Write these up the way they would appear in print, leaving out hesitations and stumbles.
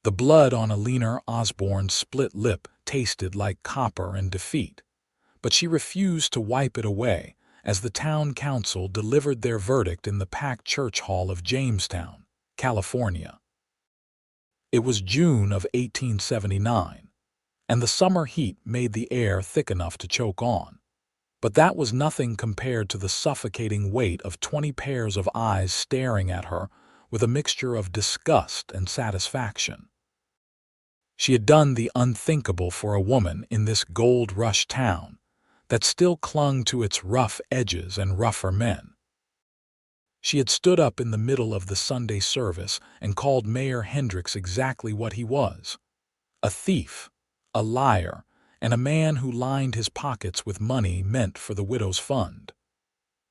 The blood on Eleanor Osborne's split lip tasted like copper and defeat, but she refused to wipe it away as the town council delivered their verdict in the packed church hall of Jamestown, California. It was June of 1879, and the summer heat made the air thick enough to choke on. But that was nothing compared to the suffocating weight of 20 pairs of eyes staring at her with a mixture of disgust and satisfaction. She had done the unthinkable for a woman in this gold-rush town that still clung to its rough edges and rougher men. She had stood up in the middle of the Sunday service and called Mayor Hendricks exactly what he was: a thief, a liar, and a man who lined his pockets with money meant for the widow's fund.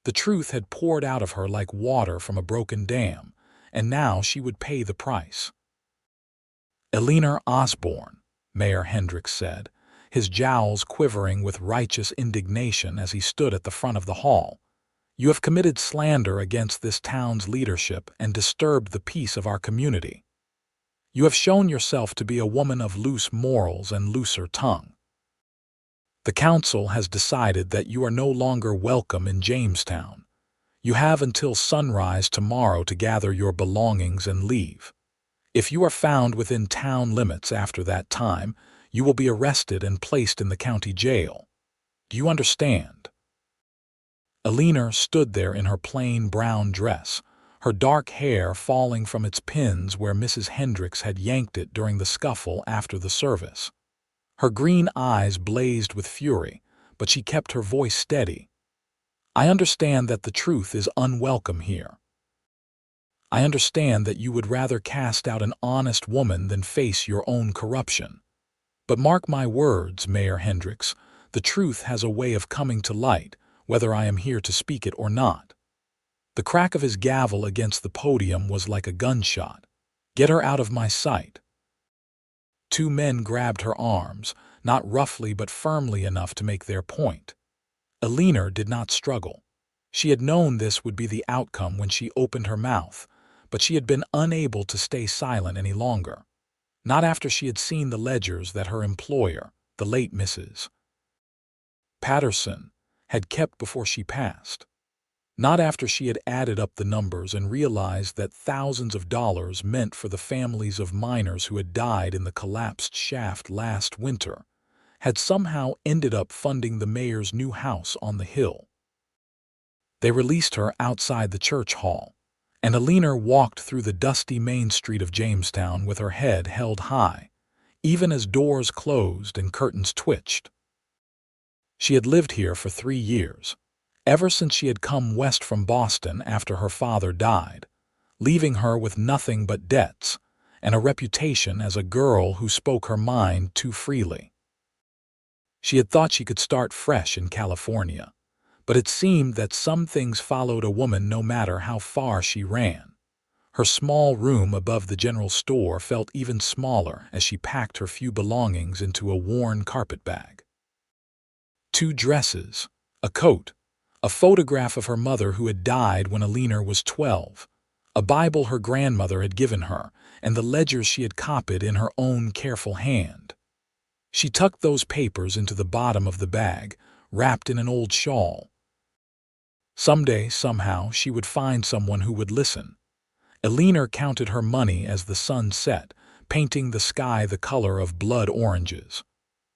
The truth had poured out of her like water from a broken dam, and now she would pay the price. "Eleanor Osborne," Mayor Hendricks said, his jowls quivering with righteous indignation as he stood at the front of the hall, "you have committed slander against this town's leadership and disturbed the peace of our community. You have shown yourself to be a woman of loose morals and looser tongue. The council has decided that you are no longer welcome in Jamestown. You have until sunrise tomorrow to gather your belongings and leave. If you are found within town limits after that time, you will be arrested and placed in the county jail. Do you understand?" Eleanor stood there in her plain brown dress, her dark hair falling from its pins where Mrs. Hendricks had yanked it during the scuffle after the service. Her green eyes blazed with fury, but she kept her voice steady. "I understand that the truth is unwelcome here. I understand that you would rather cast out an honest woman than face your own corruption. But mark my words, Mayor Hendricks, the truth has a way of coming to light, whether I am here to speak it or not." The crack of his gavel against the podium was like a gunshot. "Get her out of my sight." Two men grabbed her arms, not roughly but firmly enough to make their point. Eleanor did not struggle. She had known this would be the outcome when she opened her mouth, but she had been unable to stay silent any longer. Not after she had seen the ledgers that her employer, the late Mrs. Patterson, had kept before she passed. Not after she had added up the numbers and realized that thousands of dollars meant for the families of miners who had died in the collapsed shaft last winter had somehow ended up funding the mayor's new house on the hill. They released her outside the church hall, and Eleanor walked through the dusty main street of Jamestown with her head held high, even as doors closed and curtains twitched. She had lived here for 3 years, ever since she had come west from Boston after her father died, leaving her with nothing but debts and a reputation as a girl who spoke her mind too freely. She had thought she could start fresh in California, but it seemed that some things followed a woman no matter how far she ran. Her small room above the general store felt even smaller as she packed her few belongings into a worn carpet bag. 2 dresses, a coat, a photograph of her mother who had died when Eleanor was 12, a Bible her grandmother had given her, and the ledgers she had copied in her own careful hand. She tucked those papers into the bottom of the bag, wrapped in an old shawl. Someday, somehow, she would find someone who would listen. Eleanor counted her money as the sun set, painting the sky the color of blood oranges.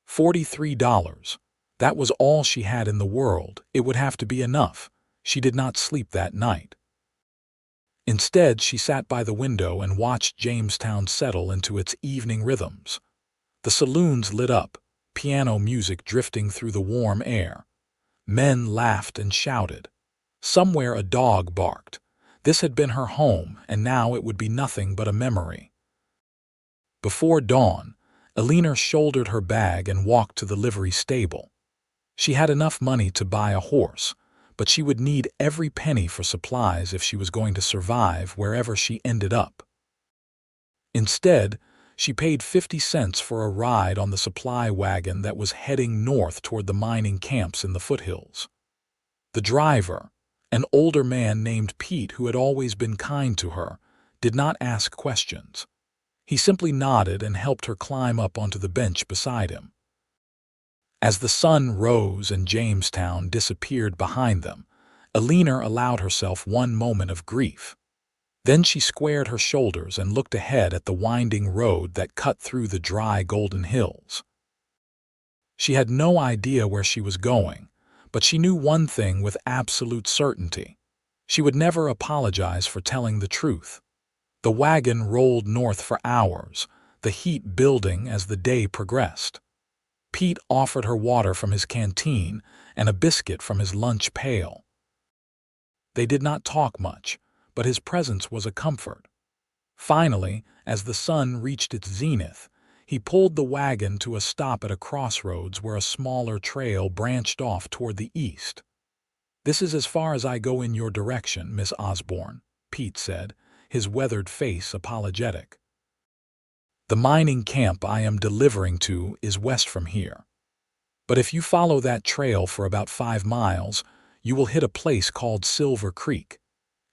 $43. That was all she had in the world. It would have to be enough. She did not sleep that night. Instead, she sat by the window and watched Jamestown settle into its evening rhythms. The saloons lit up, piano music drifting through the warm air. Men laughed and shouted. Somewhere a dog barked. This had been her home, and now it would be nothing but a memory. Before dawn, Eleanor shouldered her bag and walked to the livery stable. She had enough money to buy a horse, but she would need every penny for supplies if she was going to survive wherever she ended up. Instead, she paid 50 cents for a ride on the supply wagon that was heading north toward the mining camps in the foothills. The driver, an older man named Pete who had always been kind to her, did not ask questions. He simply nodded and helped her climb up onto the bench beside him. As the sun rose and Jamestown disappeared behind them, Eleanor allowed herself one moment of grief. Then she squared her shoulders and looked ahead at the winding road that cut through the dry golden hills. She had no idea where she was going, but she knew one thing with absolute certainty. She would never apologize for telling the truth. The wagon rolled north for hours, the heat building as the day progressed. Pete offered her water from his canteen and a biscuit from his lunch pail. They did not talk much, but his presence was a comfort. Finally, as the sun reached its zenith, he pulled the wagon to a stop at a crossroads where a smaller trail branched off toward the east. "This is as far as I go in your direction, Miss Osborne," Pete said, his weathered face apologetic. "The mining camp I am delivering to is west from here. But if you follow that trail for about 5 miles, you will hit a place called Silver Creek.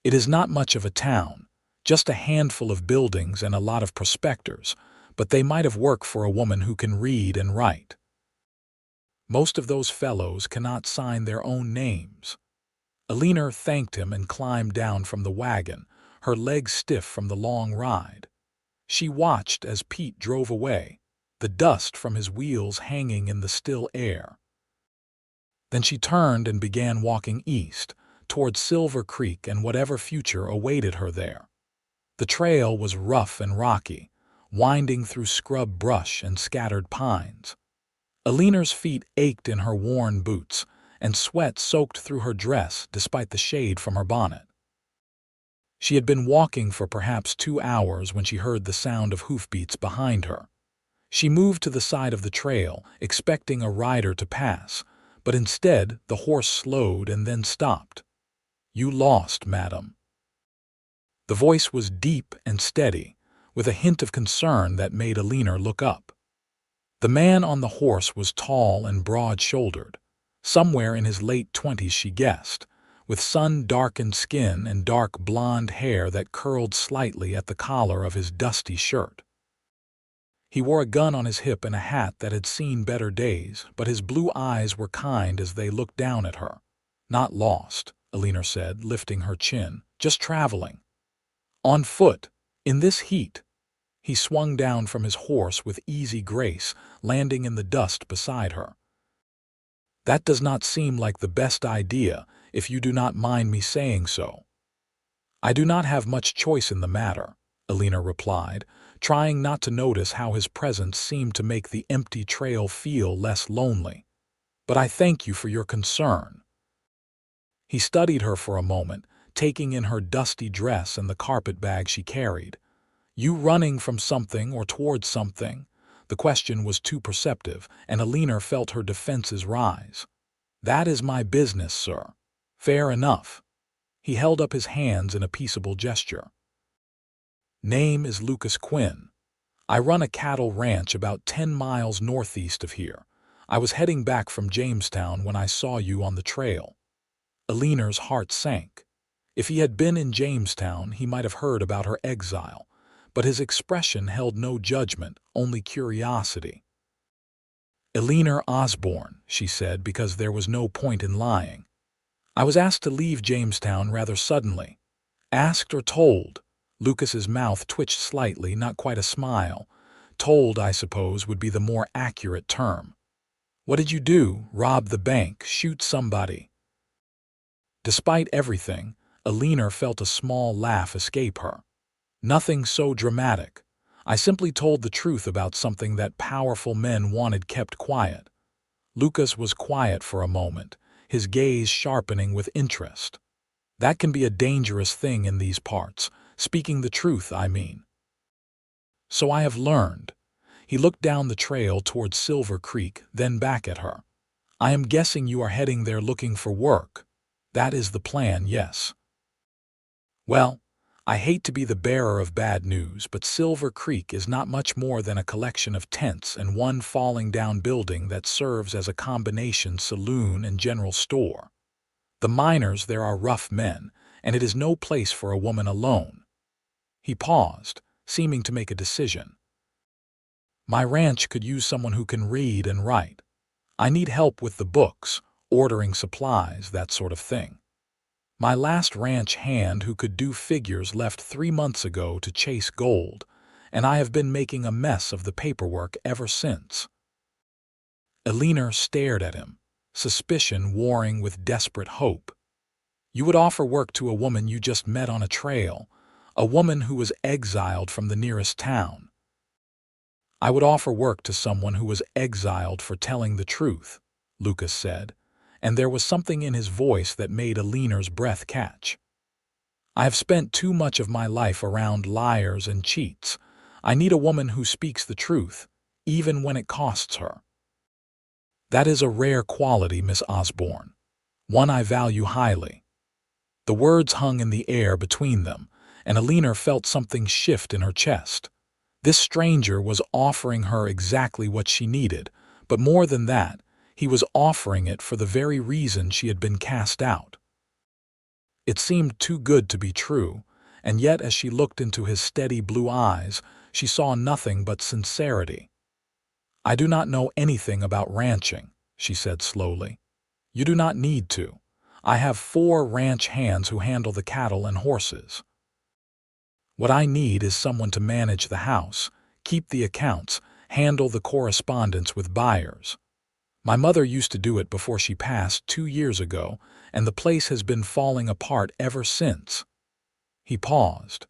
It is not much of a town, just a handful of buildings and a lot of prospectors, but they might have worked for a woman who can read and write. Most of those fellows cannot sign their own names." Eleanor thanked him and climbed down from the wagon, her legs stiff from the long ride. She watched as Pete drove away, the dust from his wheels hanging in the still air. Then she turned and began walking east, toward Silver Creek and whatever future awaited her there. The trail was rough and rocky, winding through scrub brush and scattered pines. Eleanor's feet ached in her worn boots, and sweat soaked through her dress despite the shade from her bonnet. She had been walking for perhaps 2 hours when she heard the sound of hoofbeats behind her. She moved to the side of the trail, expecting a rider to pass, but instead the horse slowed and then stopped. "You lost, madam." The voice was deep and steady, with a hint of concern that made Eleanor look up. The man on the horse was tall and broad-shouldered, somewhere in his late 20s she guessed, with sun-darkened skin and dark blonde hair that curled slightly at the collar of his dusty shirt. He wore a gun on his hip and a hat that had seen better days, but his blue eyes were kind as they looked down at her. "Not lost," Eleanor said, lifting her chin. "Just traveling. On foot, in this heat." He swung down from his horse with easy grace, landing in the dust beside her. "That does not seem like the best idea, if you do not mind me saying so." "I do not have much choice in the matter," Eleanor replied, trying not to notice how his presence seemed to make the empty trail feel less lonely. "But I thank you for your concern." He studied her for a moment, taking in her dusty dress and the carpet bag she carried. "You running from something or towards something?" The question was too perceptive, and Eleanor felt her defenses rise. "That is my business, sir." "Fair enough." He held up his hands in a peaceable gesture. "Name is Lucas Quinn. I run a cattle ranch about 10 miles northeast of here. I was heading back from Jamestown when I saw you on the trail." Eleanor's heart sank. If he had been in Jamestown, he might have heard about her exile, but his expression held no judgment, only curiosity. "Eleanor Osborne," she said, because there was no point in lying. "I was asked to leave Jamestown rather suddenly." "Asked or told?" Lucas's mouth twitched slightly, not quite a smile. "Told, I suppose, would be the more accurate term." "What did you do? Rob the bank? Shoot somebody?" Despite everything, Eleanor felt a small laugh escape her. "Nothing so dramatic. I simply told the truth about something that powerful men wanted kept quiet." Lucas was quiet for a moment, his gaze sharpening with interest. "That can be a dangerous thing in these parts. Speaking the truth, I mean." "So I have learned." He looked down the trail toward Silver Creek, then back at her. "I am guessing you are heading there looking for work. That is the plan, yes?" "Well, I hate to be the bearer of bad news, but Silver Creek is not much more than a collection of tents and one falling-down building that serves as a combination saloon and general store. The miners there are rough men, and it is no place for a woman alone." He paused, seeming to make a decision. My ranch could use someone who can read and write. I need help with the books, ordering supplies, that sort of thing. My last ranch hand who could do figures left 3 months ago to chase gold, and I have been making a mess of the paperwork ever since. Eleanor stared at him, suspicion warring with desperate hope. You would offer work to a woman you just met on a trail, a woman who was exiled from the nearest town. I would offer work to someone who was exiled for telling the truth, Lucas said, and there was something in his voice that made Eleanor's breath catch. I have spent too much of my life around liars and cheats. I need a woman who speaks the truth, even when it costs her. That is a rare quality, Miss Osborne, one I value highly. The words hung in the air between them, and Eleanor felt something shift in her chest. This stranger was offering her exactly what she needed, but more than that, he was offering it for the very reason she had been cast out. It seemed too good to be true, and yet as she looked into his steady blue eyes, she saw nothing but sincerity. I do not know anything about ranching, she said slowly. You do not need to. I have 4 ranch hands who handle the cattle and horses. What I need is someone to manage the house, keep the accounts, handle the correspondence with buyers. My mother used to do it before she passed 2 years ago, and the place has been falling apart ever since. He paused.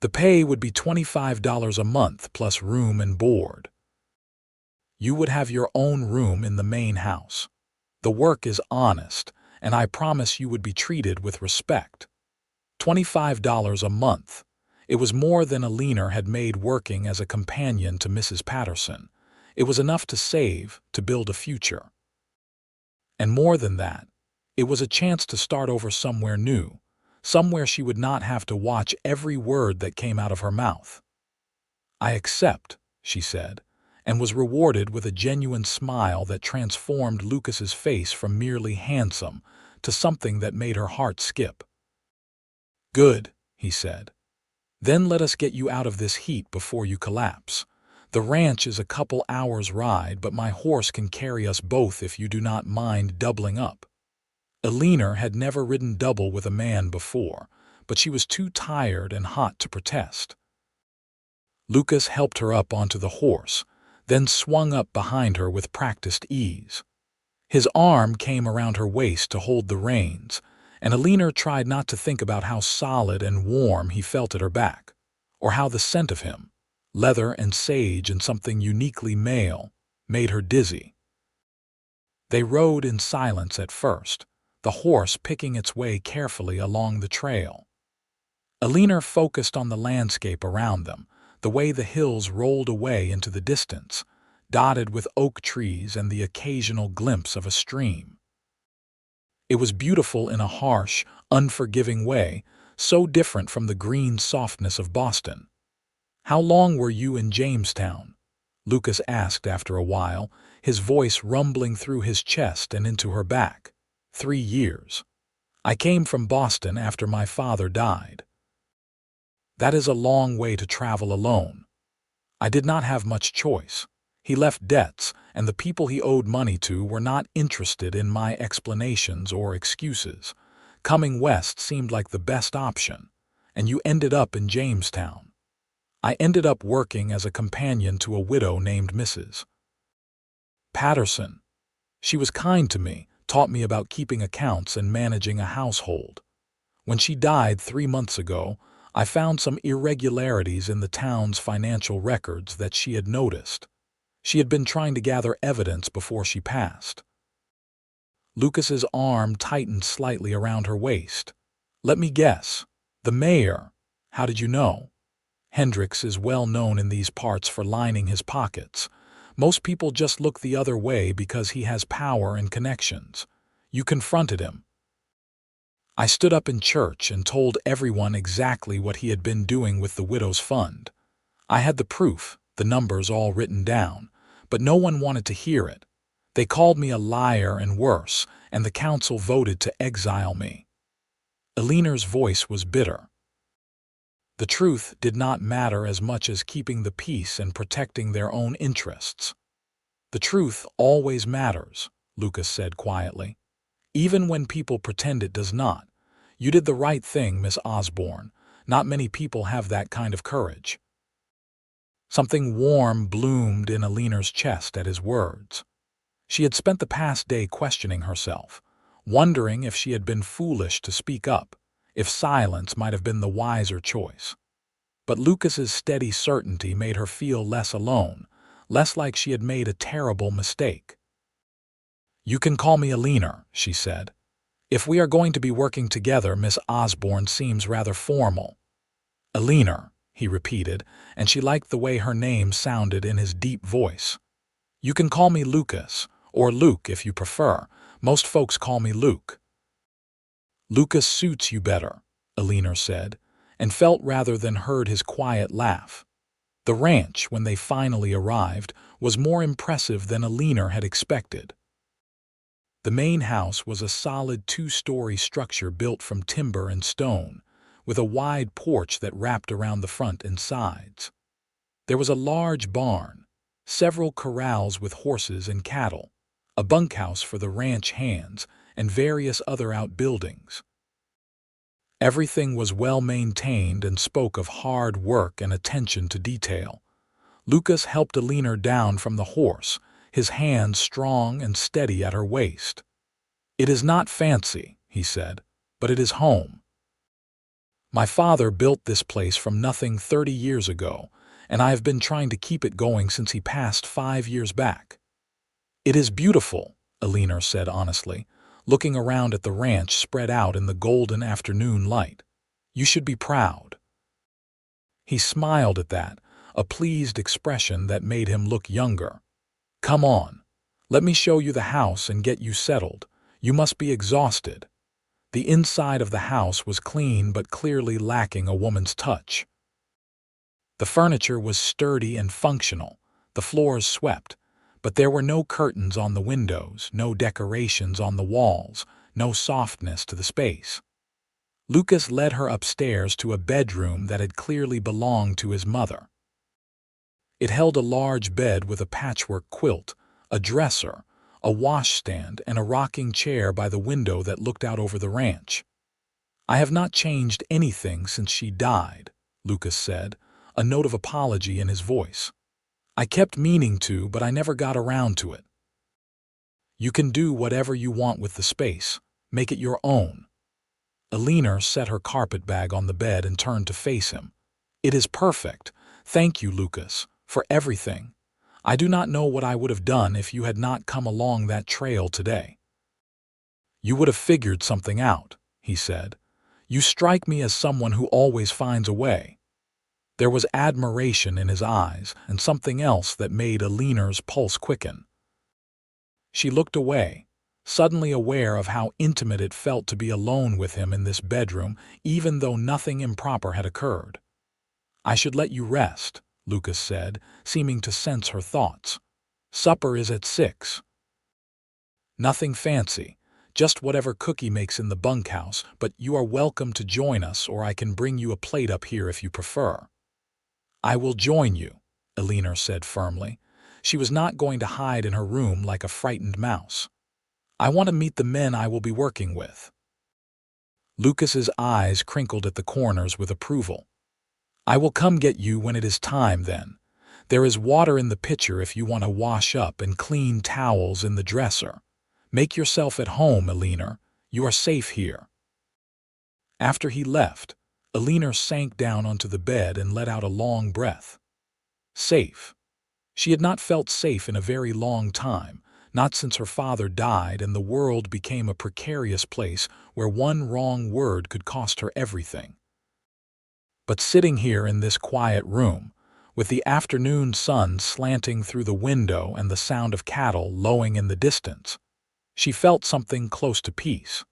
The pay would be $25 a month plus room and board. You would have your own room in the main house. The work is honest, and I promise you would be treated with respect. $25 a month. It was more than Eleanor had made working as a companion to Mrs. Patterson. It was enough to save, to build a future. And more than that, it was a chance to start over somewhere new, somewhere she would not have to watch every word that came out of her mouth. I accept, she said, and was rewarded with a genuine smile that transformed Lucas's face from merely handsome to something that made her heart skip. Good, he said. Then let us get you out of this heat before you collapse. The ranch is a couple hours' ride, but my horse can carry us both if you do not mind doubling up. Eleanor had never ridden double with a man before, but she was too tired and hot to protest. Lucas helped her up onto the horse, then swung up behind her with practiced ease. His arm came around her waist to hold the reins, and Eleanor tried not to think about how solid and warm he felt at her back, or how the scent of him, leather and sage and something uniquely male, made her dizzy. They rode in silence at first, the horse picking its way carefully along the trail. Eleanor focused on the landscape around them, the way the hills rolled away into the distance, dotted with oak trees and the occasional glimpse of a stream. It was beautiful in a harsh, unforgiving way, so different from the green softness of Boston. How long were you in Jamestown? Lucas asked after a while, his voice rumbling through his chest and into her back. 3 years. I came from Boston after my father died. That is a long way to travel alone. I did not have much choice. He left debts, and the people he owed money to were not interested in my explanations or excuses. Coming west seemed like the best option, and you ended up in Jamestown. I ended up working as a companion to a widow named Mrs. Patterson. She was kind to me, taught me about keeping accounts and managing a household. When she died 3 months ago, I found some irregularities in the town's financial records that she had noticed. She had been trying to gather evidence before she passed. Lucas's arm tightened slightly around her waist. Let me guess. The mayor. How did you know? Hendricks is well known in these parts for lining his pockets. Most people just look the other way because he has power and connections. You confronted him. I stood up in church and told everyone exactly what he had been doing with the widow's fund. I had the proof, the numbers all written down, but no one wanted to hear it. They called me a liar and worse, and the council voted to exile me. Eleanor's voice was bitter. The truth did not matter as much as keeping the peace and protecting their own interests. "The truth always matters," Lucas said quietly. "Even when people pretend it does not. You did the right thing, Miss Osborne. Not many people have that kind of courage." Something warm bloomed in Eleanor's chest at his words. She had spent the past day questioning herself, wondering if she had been foolish to speak up, if silence might have been the wiser choice. But Lucas's steady certainty made her feel less alone, less like she had made a terrible mistake. "You can call me Eleanor," she said. "If we are going to be working together, Miss Osborne seems rather formal." "Eleanor," he repeated, and she liked the way her name sounded in his deep voice. "You can call me Lucas, or Luke if you prefer. Most folks call me Luke." "Lucas suits you better," Eleanor said, and felt rather than heard his quiet laugh. The ranch, when they finally arrived, was more impressive than Eleanor had expected. The main house was a solid two-story structure built from timber and stone, with a wide porch that wrapped around the front and sides. There was a large barn, several corrals with horses and cattle, a bunkhouse for the ranch hands, and various other outbuildings. Everything was well maintained and spoke of hard work and attention to detail. Lucas helped Eleanor down from the horse, his hands strong and steady at her waist. "It is not fancy," he said, "but it is home. My father built this place from nothing 30 years ago, and I have been trying to keep it going since he passed 5 years back." "It is beautiful," Eleanor said honestly, looking around at the ranch spread out in the golden afternoon light. "You should be proud." He smiled at that, a pleased expression that made him look younger. "Come on. Let me show you the house and get you settled. You must be exhausted." The inside of the house was clean but clearly lacking a woman's touch. The furniture was sturdy and functional, the floors swept, but there were no curtains on the windows, no decorations on the walls, no softness to the space. Lucas led her upstairs to a bedroom that had clearly belonged to his mother. It held a large bed with a patchwork quilt, a dresser, a washstand, and a rocking chair by the window that looked out over the ranch. "I have not changed anything since she died," Lucas said, a note of apology in his voice. "I kept meaning to, but I never got around to it." "You can do whatever you want with the space. Make it your own." Eleanor set her carpetbag on the bed and turned to face him. "It is perfect. Thank you, Lucas, for everything. I do not know what I would have done if you had not come along that trail today." "You would have figured something out," he said. "You strike me as someone who always finds a way." There was admiration in his eyes and something else that made Eleanor's pulse quicken. She looked away, suddenly aware of how intimate it felt to be alone with him in this bedroom, even though nothing improper had occurred. "I should let you rest," Lucas said, seeming to sense her thoughts. "Supper is at 6. Nothing fancy, just whatever Cookie makes in the bunkhouse, but you are welcome to join us, or I can bring you a plate up here if you prefer." "I will join you," Eleanor said firmly. She was not going to hide in her room like a frightened mouse. "I want to meet the men I will be working with." Lucas's eyes crinkled at the corners with approval. "I will come get you when it is time then. There is water in the pitcher if you want to wash up and clean towels in the dresser. Make yourself at home, Eleanor. You are safe here." After he left, Eleanor sank down onto the bed and let out a long breath. Safe. She had not felt safe in a very long time, not since her father died and the world became a precarious place where one wrong word could cost her everything. But sitting here in this quiet room, with the afternoon sun slanting through the window and the sound of cattle lowing in the distance, she felt something close to peace.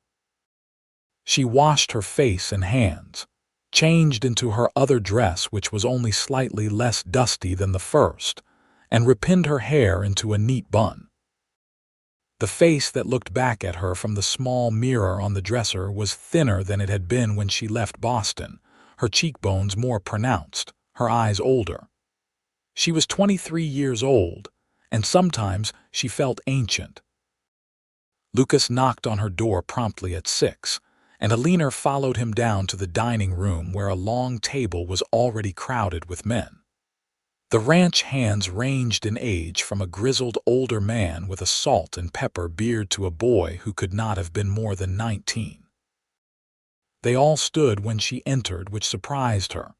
She washed her face and hands, changed into her other dress which was only slightly less dusty than the first, and repinned her hair into a neat bun. The face that looked back at her from the small mirror on the dresser was thinner than it had been when she left Boston, her cheekbones more pronounced, her eyes older. She was 23 years old, and sometimes she felt ancient. Lucas knocked on her door promptly at 6, and Eleanor followed him down to the dining room where a long table was already crowded with men. The ranch hands ranged in age from a grizzled older man with a salt and pepper beard to a boy who could not have been more than 19. They all stood when she entered, which surprised her.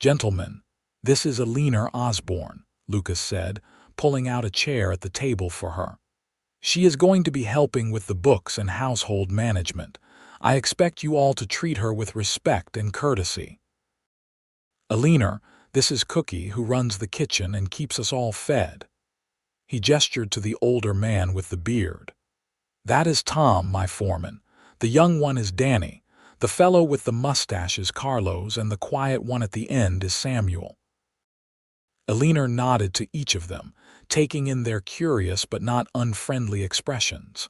"Gentlemen, this is Eleanor Osborne," Lucas said, pulling out a chair at the table for her. "She is going to be helping with the books and household management. I expect you all to treat her with respect and courtesy. Eleanor, this is Cookie, who runs the kitchen and keeps us all fed." He gestured to the older man with the beard. "That is Tom, my foreman. The young one is Danny. The fellow with the mustache is Carlos, and the quiet one at the end is Samuel." Eleanor nodded to each of them, taking in their curious but not unfriendly expressions.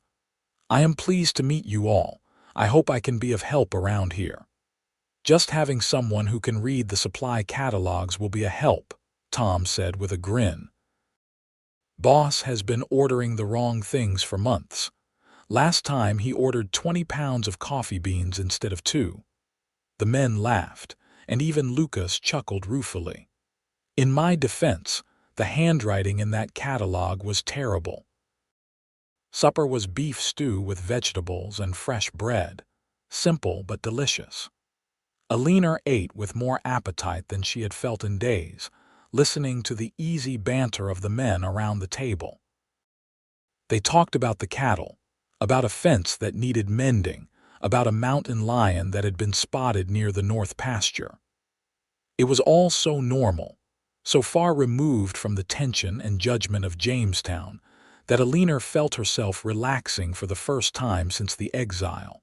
"I am pleased to meet you all. I hope I can be of help around here." "Just having someone who can read the supply catalogs will be a help," Tom said with a grin. "Boss has been ordering the wrong things for months. Last time he ordered 20 pounds of coffee beans instead of 2. The men laughed, and even Lucas chuckled ruefully. In my defense, the handwriting in that catalog was terrible. Supper was beef stew with vegetables and fresh bread, simple but delicious. Eleanor ate with more appetite than she had felt in days, listening to the easy banter of the men around the table. They talked about the cattle, about a fence that needed mending, about a mountain lion that had been spotted near the north pasture. It was all so normal, so far removed from the tension and judgment of Jamestown, that Eleanor felt herself relaxing for the first time since the exile.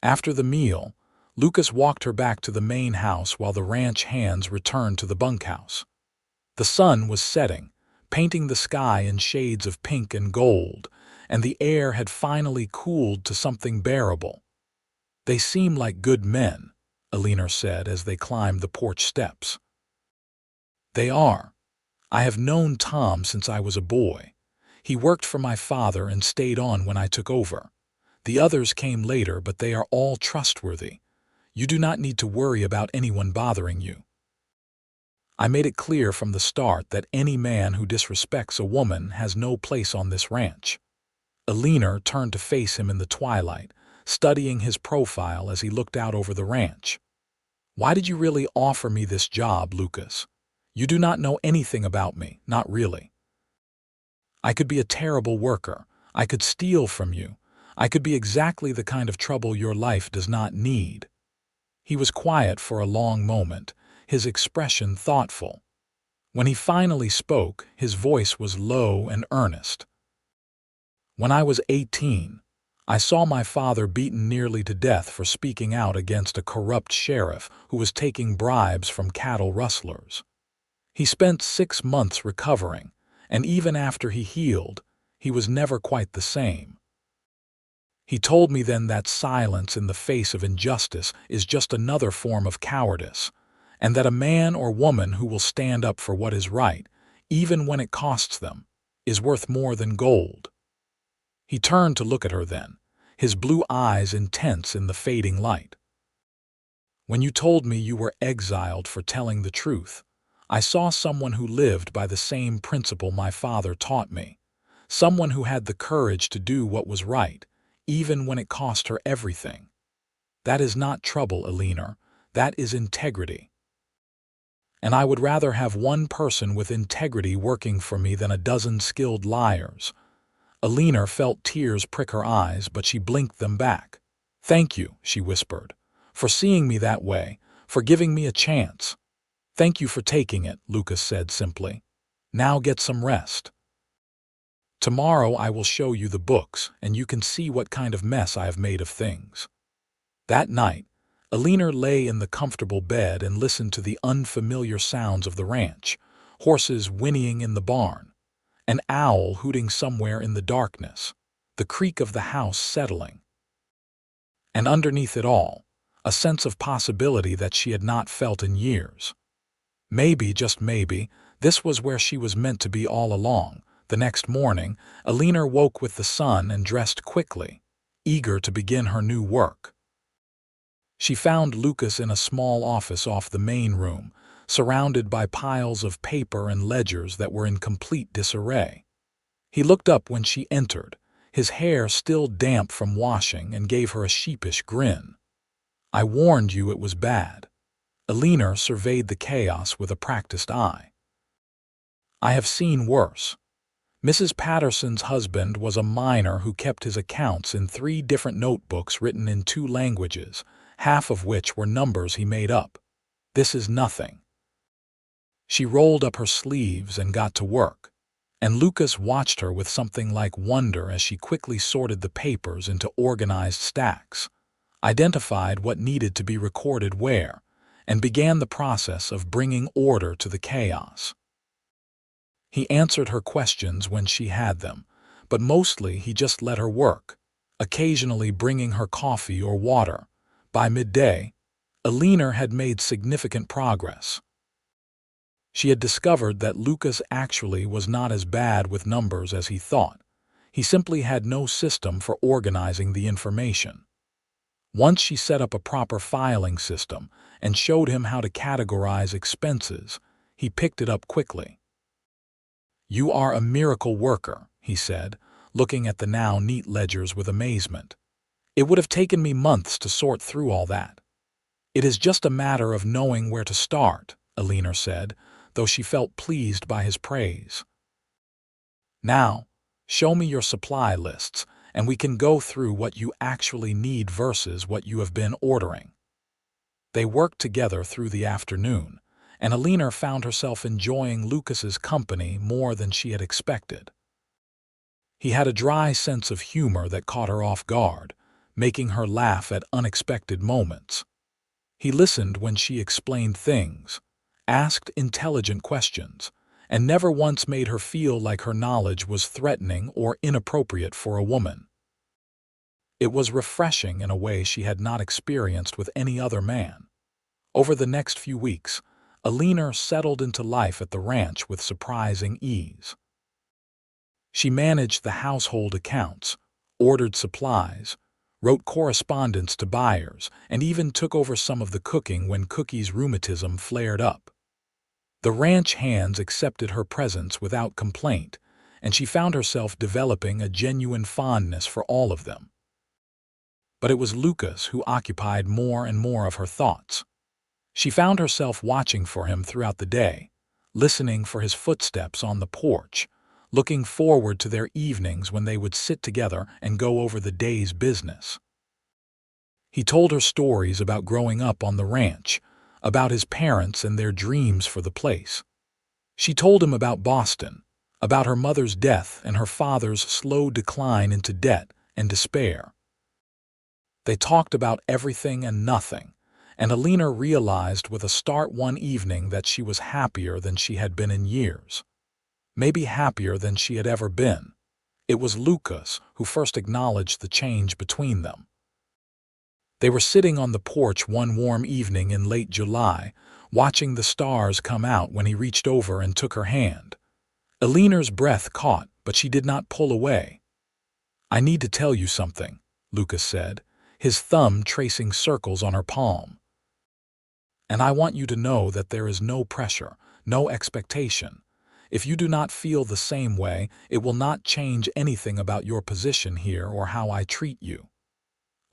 After the meal, Lucas walked her back to the main house while the ranch hands returned to the bunkhouse. The sun was setting, painting the sky in shades of pink and gold, and the air had finally cooled to something bearable. "They seem like good men," Eleanor said as they climbed the porch steps. "They are. I have known Tom since I was a boy. He worked for my father and stayed on when I took over. The others came later, but they are all trustworthy. You do not need to worry about anyone bothering you. I made it clear from the start that any man who disrespects a woman has no place on this ranch." Eleanor turned to face him in the twilight, studying his profile as he looked out over the ranch. "Why did you really offer me this job, Lucas? You do not know anything about me, not really. I could be a terrible worker. I could steal from you. I could be exactly the kind of trouble your life does not need." He was quiet for a long moment, his expression thoughtful. When he finally spoke, his voice was low and earnest. "When I was 18, I saw my father beaten nearly to death for speaking out against a corrupt sheriff who was taking bribes from cattle rustlers. He spent 6 months recovering, and even after he healed, he was never quite the same. He told me then that silence in the face of injustice is just another form of cowardice, and that a man or woman who will stand up for what is right, even when it costs them, is worth more than gold." He turned to look at her then, his blue eyes intense in the fading light. "When you told me you were exiled for telling the truth, I saw someone who lived by the same principle my father taught me, someone who had the courage to do what was right, even when it cost her everything. That is not trouble, Eleanor. That is integrity. And I would rather have one person with integrity working for me than a dozen skilled liars." Eleanor felt tears prick her eyes, but she blinked them back. "Thank you," she whispered, "for seeing me that way, for giving me a chance." "Thank you for taking it," Lucas said simply. "Now get some rest. Tomorrow I will show you the books, and you can see what kind of mess I have made of things." That night, Eleanor lay in the comfortable bed and listened to the unfamiliar sounds of the ranch, horses whinnying in the barn, an owl hooting somewhere in the darkness, the creak of the house settling. And underneath it all, a sense of possibility that she had not felt in years. Maybe, just maybe, this was where she was meant to be all along. The next morning, Eleanor woke with the sun and dressed quickly, eager to begin her new work. She found Lucas in a small office off the main room, surrounded by piles of paper and ledgers that were in complete disarray. He looked up when she entered, his hair still damp from washing, and gave her a sheepish grin. "I warned you it was bad." Eleanor surveyed the chaos with a practiced eye. "I have seen worse." Mrs. Patterson's husband was a miner who kept his accounts in 3 different notebooks written in 2 languages, half of which were numbers he made up. "This is nothing." She rolled up her sleeves and got to work, and Lucas watched her with something like wonder as she quickly sorted the papers into organized stacks, identified what needed to be recorded where, and began the process of bringing order to the chaos. He answered her questions when she had them, but mostly he just let her work, occasionally bringing her coffee or water. By midday, Eleanor had made significant progress. She had discovered that Lucas actually was not as bad with numbers as he thought. He simply had no system for organizing the information. Once she set up a proper filing system and showed him how to categorize expenses, he picked it up quickly. "You are a miracle worker," he said, looking at the now neat ledgers with amazement. "It would have taken me months to sort through all that." "It is just a matter of knowing where to start," Eleanor said, though she felt pleased by his praise. "Now, show me your supply lists, and we can go through what you actually need versus what you have been ordering." They worked together through the afternoon, and Eleanor found herself enjoying Lucas's company more than she had expected. He had a dry sense of humor that caught her off guard, making her laugh at unexpected moments. He listened when she explained things, asked intelligent questions, and never once made her feel like her knowledge was threatening or inappropriate for a woman. It was refreshing in a way she had not experienced with any other man. Over the next few weeks, Eleanor settled into life at the ranch with surprising ease. She managed the household accounts, ordered supplies, wrote correspondence to buyers, and even took over some of the cooking when Cookie's rheumatism flared up. The ranch hands accepted her presence without complaint, and she found herself developing a genuine fondness for all of them. But it was Lucas who occupied more and more of her thoughts. She found herself watching for him throughout the day, listening for his footsteps on the porch, looking forward to their evenings when they would sit together and go over the day's business. He told her stories about growing up on the ranch, about his parents and their dreams for the place. She told him about Boston, about her mother's death and her father's slow decline into debt and despair. They talked about everything and nothing, and Eleanor realized with a start one evening that she was happier than she had been in years. Maybe happier than she had ever been. It was Lucas who first acknowledged the change between them. They were sitting on the porch one warm evening in late July, watching the stars come out when he reached over and took her hand. Eleanor's breath caught, but she did not pull away. "I need to tell you something," Lucas said, his thumb tracing circles on her palm. "And I want you to know that there is no pressure, no expectation. If you do not feel the same way, it will not change anything about your position here or how I treat you."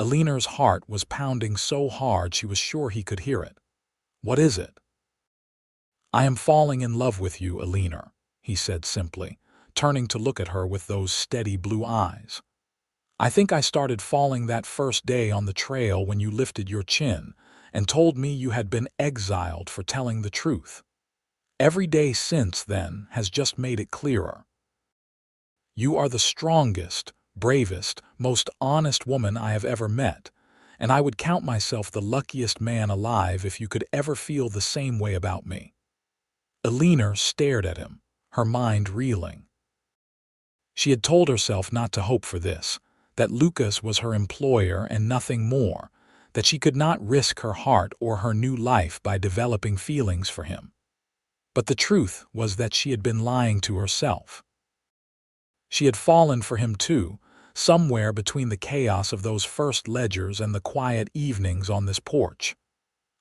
Eleanor's heart was pounding so hard she was sure he could hear it. "What is it?" "I am falling in love with you, Eleanor," he said simply, turning to look at her with those steady blue eyes. "I think I started falling that first day on the trail when you lifted your chin and told me you had been exiled for telling the truth. Every day since then has just made it clearer. You are the strongest, bravest, most honest woman I have ever met, and I would count myself the luckiest man alive if you could ever feel the same way about me." Eleanor stared at him, her mind reeling. She had told herself not to hope for this, that Lucas was her employer and nothing more, that she could not risk her heart or her new life by developing feelings for him. But the truth was that she had been lying to herself. She had fallen for him too, somewhere between the chaos of those first ledgers and the quiet evenings on this porch.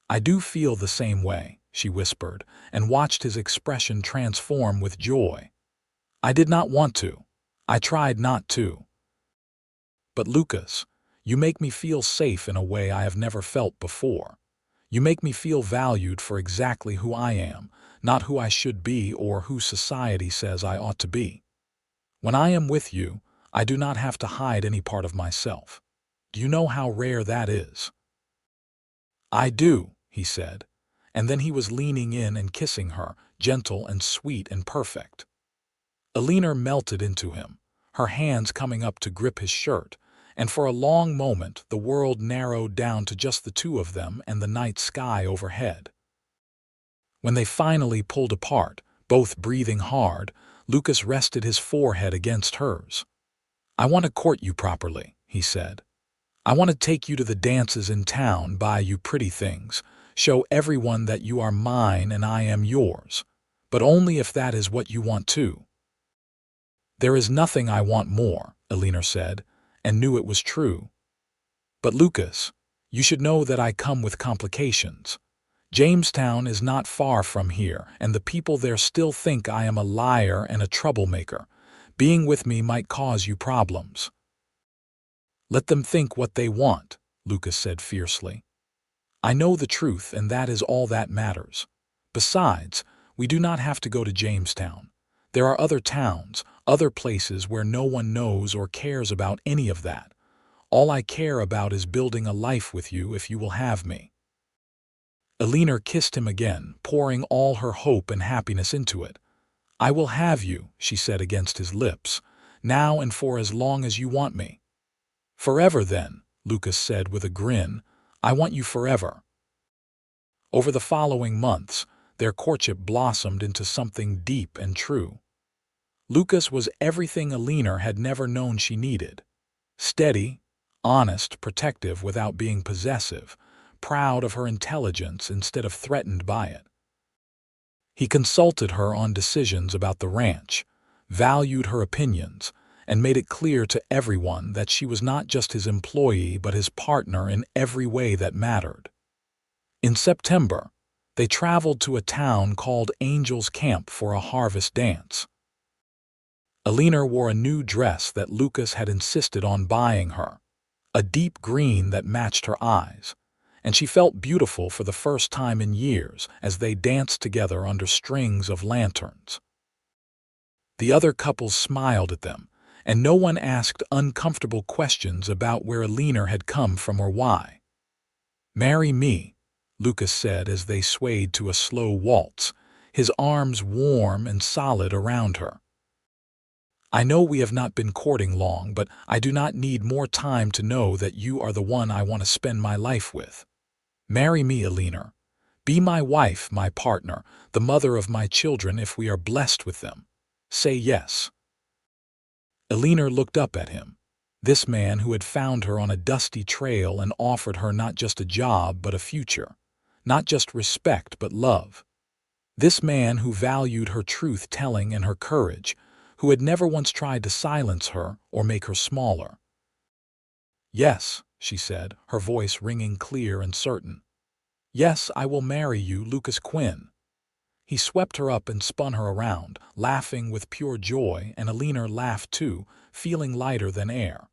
"I do feel the same way," she whispered, and watched his expression transform with joy. "I did not want to. I tried not to. But Lucas, you make me feel safe in a way I have never felt before. You make me feel valued for exactly who I am, not who I should be or who society says I ought to be. When I am with you, I do not have to hide any part of myself. Do you know how rare that is?" "I do," he said, and then he was leaning in and kissing her, gentle and sweet and perfect. Eleanor melted into him, her hands coming up to grip his shirt, and for a long moment the world narrowed down to just the two of them and the night sky overhead. When they finally pulled apart, both breathing hard, Lucas rested his forehead against hers. "I want to court you properly," he said. "I want to take you to the dances in town, buy you pretty things, show everyone that you are mine and I am yours, but only if that is what you want too." "There is nothing I want more," Eleanor said, and knew it was true. "But Lucas, you should know that I come with complications. Jamestown is not far from here, and the people there still think I am a liar and a troublemaker. Being with me might cause you problems." "Let them think what they want," Lucas said fiercely. "I know the truth, and that is all that matters. Besides, we do not have to go to Jamestown. There are other towns, other places where no one knows or cares about any of that. All I care about is building a life with you if you will have me." Eleanor kissed him again, pouring all her hope and happiness into it. "I will have you," she said against his lips, "now and for as long as you want me." "Forever then," Lucas said with a grin. "I want you forever." Over the following months, their courtship blossomed into something deep and true. Lucas was everything Eleanor had never known she needed. Steady, honest, protective without being possessive, proud of her intelligence instead of threatened by it. He consulted her on decisions about the ranch, valued her opinions, and made it clear to everyone that she was not just his employee but his partner in every way that mattered. In September, they traveled to a town called Angel's Camp for a harvest dance. Eleanor wore a new dress that Lucas had insisted on buying her, a deep green that matched her eyes, and she felt beautiful for the first time in years as they danced together under strings of lanterns. The other couples smiled at them, and no one asked uncomfortable questions about where Eleanor had come from or why. "Marry me," Lucas said as they swayed to a slow waltz, his arms warm and solid around her. "I know we have not been courting long, but I do not need more time to know that you are the one I want to spend my life with. Marry me, Eleanor. Be my wife, my partner, the mother of my children if we are blessed with them. Say yes." Eleanor looked up at him, this man who had found her on a dusty trail and offered her not just a job but a future, not just respect but love. This man who valued her truth-telling and her courage, who had never once tried to silence her or make her smaller. "Yes," she said, her voice ringing clear and certain. "Yes, I will marry you, Lucas Quinn." He swept her up and spun her around, laughing with pure joy, and Eleanor laughed too, feeling lighter than air.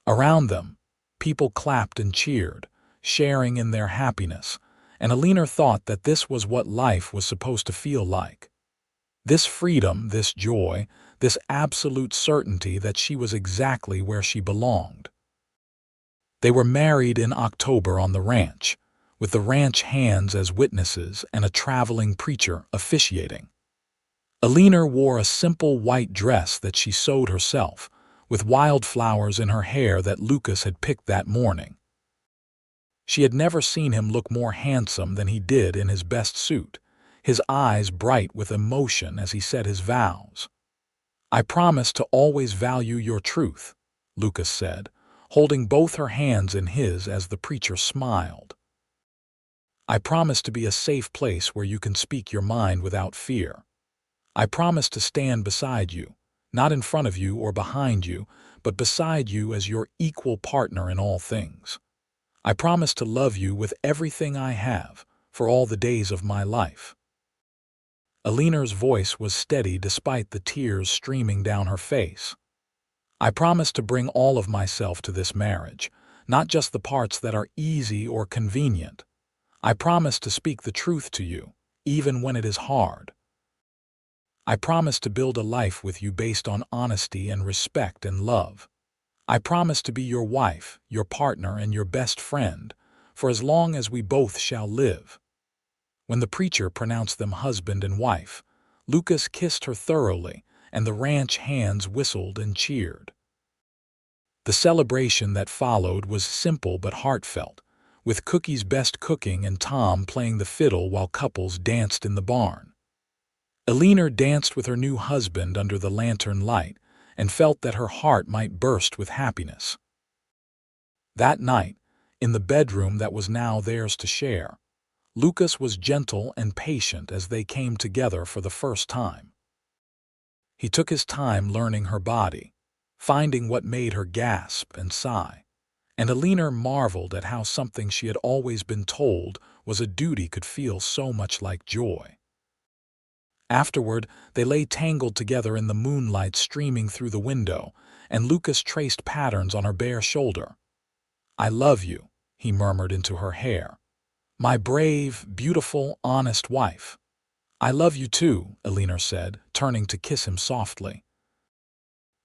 Around them, people clapped and cheered, sharing in their happiness, and Eleanor thought that this was what life was supposed to feel like. This freedom, this joy, this absolute certainty that she was exactly where she belonged. They were married in October on the ranch, with the ranch hands as witnesses and a traveling preacher officiating. Eleanor wore a simple white dress that she sewed herself, with wildflowers in her hair that Lucas had picked that morning. She had never seen him look more handsome than he did in his best suit, his eyes bright with emotion as he said his vows. "I promise to always value your truth," Lucas said, holding both her hands in his as the preacher smiled. "I promise to be a safe place where you can speak your mind without fear. I promise to stand beside you, not in front of you or behind you, but beside you as your equal partner in all things. I promise to love you with everything I have, for all the days of my life." Eleanor's voice was steady despite the tears streaming down her face. "I promise to bring all of myself to this marriage, not just the parts that are easy or convenient. I promise to speak the truth to you, even when it is hard. I promise to build a life with you based on honesty and respect and love. I promise to be your wife, your partner, and your best friend, for as long as we both shall live." When the preacher pronounced them husband and wife, Lucas kissed her thoroughly, and the ranch hands whistled and cheered. The celebration that followed was simple but heartfelt, with Cookie's best cooking and Tom playing the fiddle while couples danced in the barn. Eleanor danced with her new husband under the lantern light and felt that her heart might burst with happiness. That night, in the bedroom that was now theirs to share, Lucas was gentle and patient as they came together for the first time. He took his time learning her body, finding what made her gasp and sigh, and Eleanor marveled at how something she had always been told was a duty could feel so much like joy. Afterward, they lay tangled together in the moonlight streaming through the window, and Lucas traced patterns on her bare shoulder. "I love you," he murmured into her hair. "My brave, beautiful, honest wife." "I love you too," Eleanor said, turning to kiss him softly.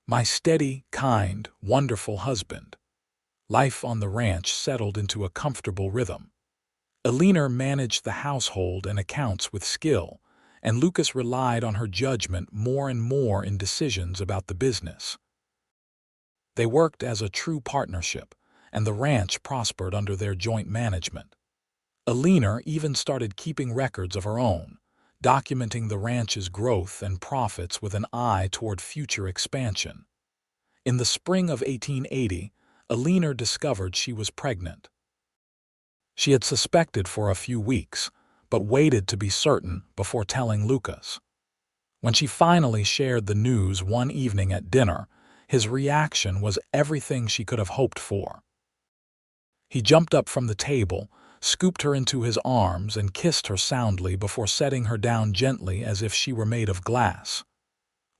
"My steady, kind, wonderful husband." Life on the ranch settled into a comfortable rhythm. Eleanor managed the household and accounts with skill, and Lucas relied on her judgment more and more in decisions about the business. They worked as a true partnership, and the ranch prospered under their joint management. Eleanor even started keeping records of her own, documenting the ranch's growth and profits with an eye toward future expansion. In the spring of 1880, Eleanor discovered she was pregnant. She had suspected for a few weeks, but waited to be certain before telling Lucas. When she finally shared the news one evening at dinner, his reaction was everything she could have hoped for. He jumped up from the table, scooped her into his arms, and kissed her soundly before setting her down gently as if she were made of glass.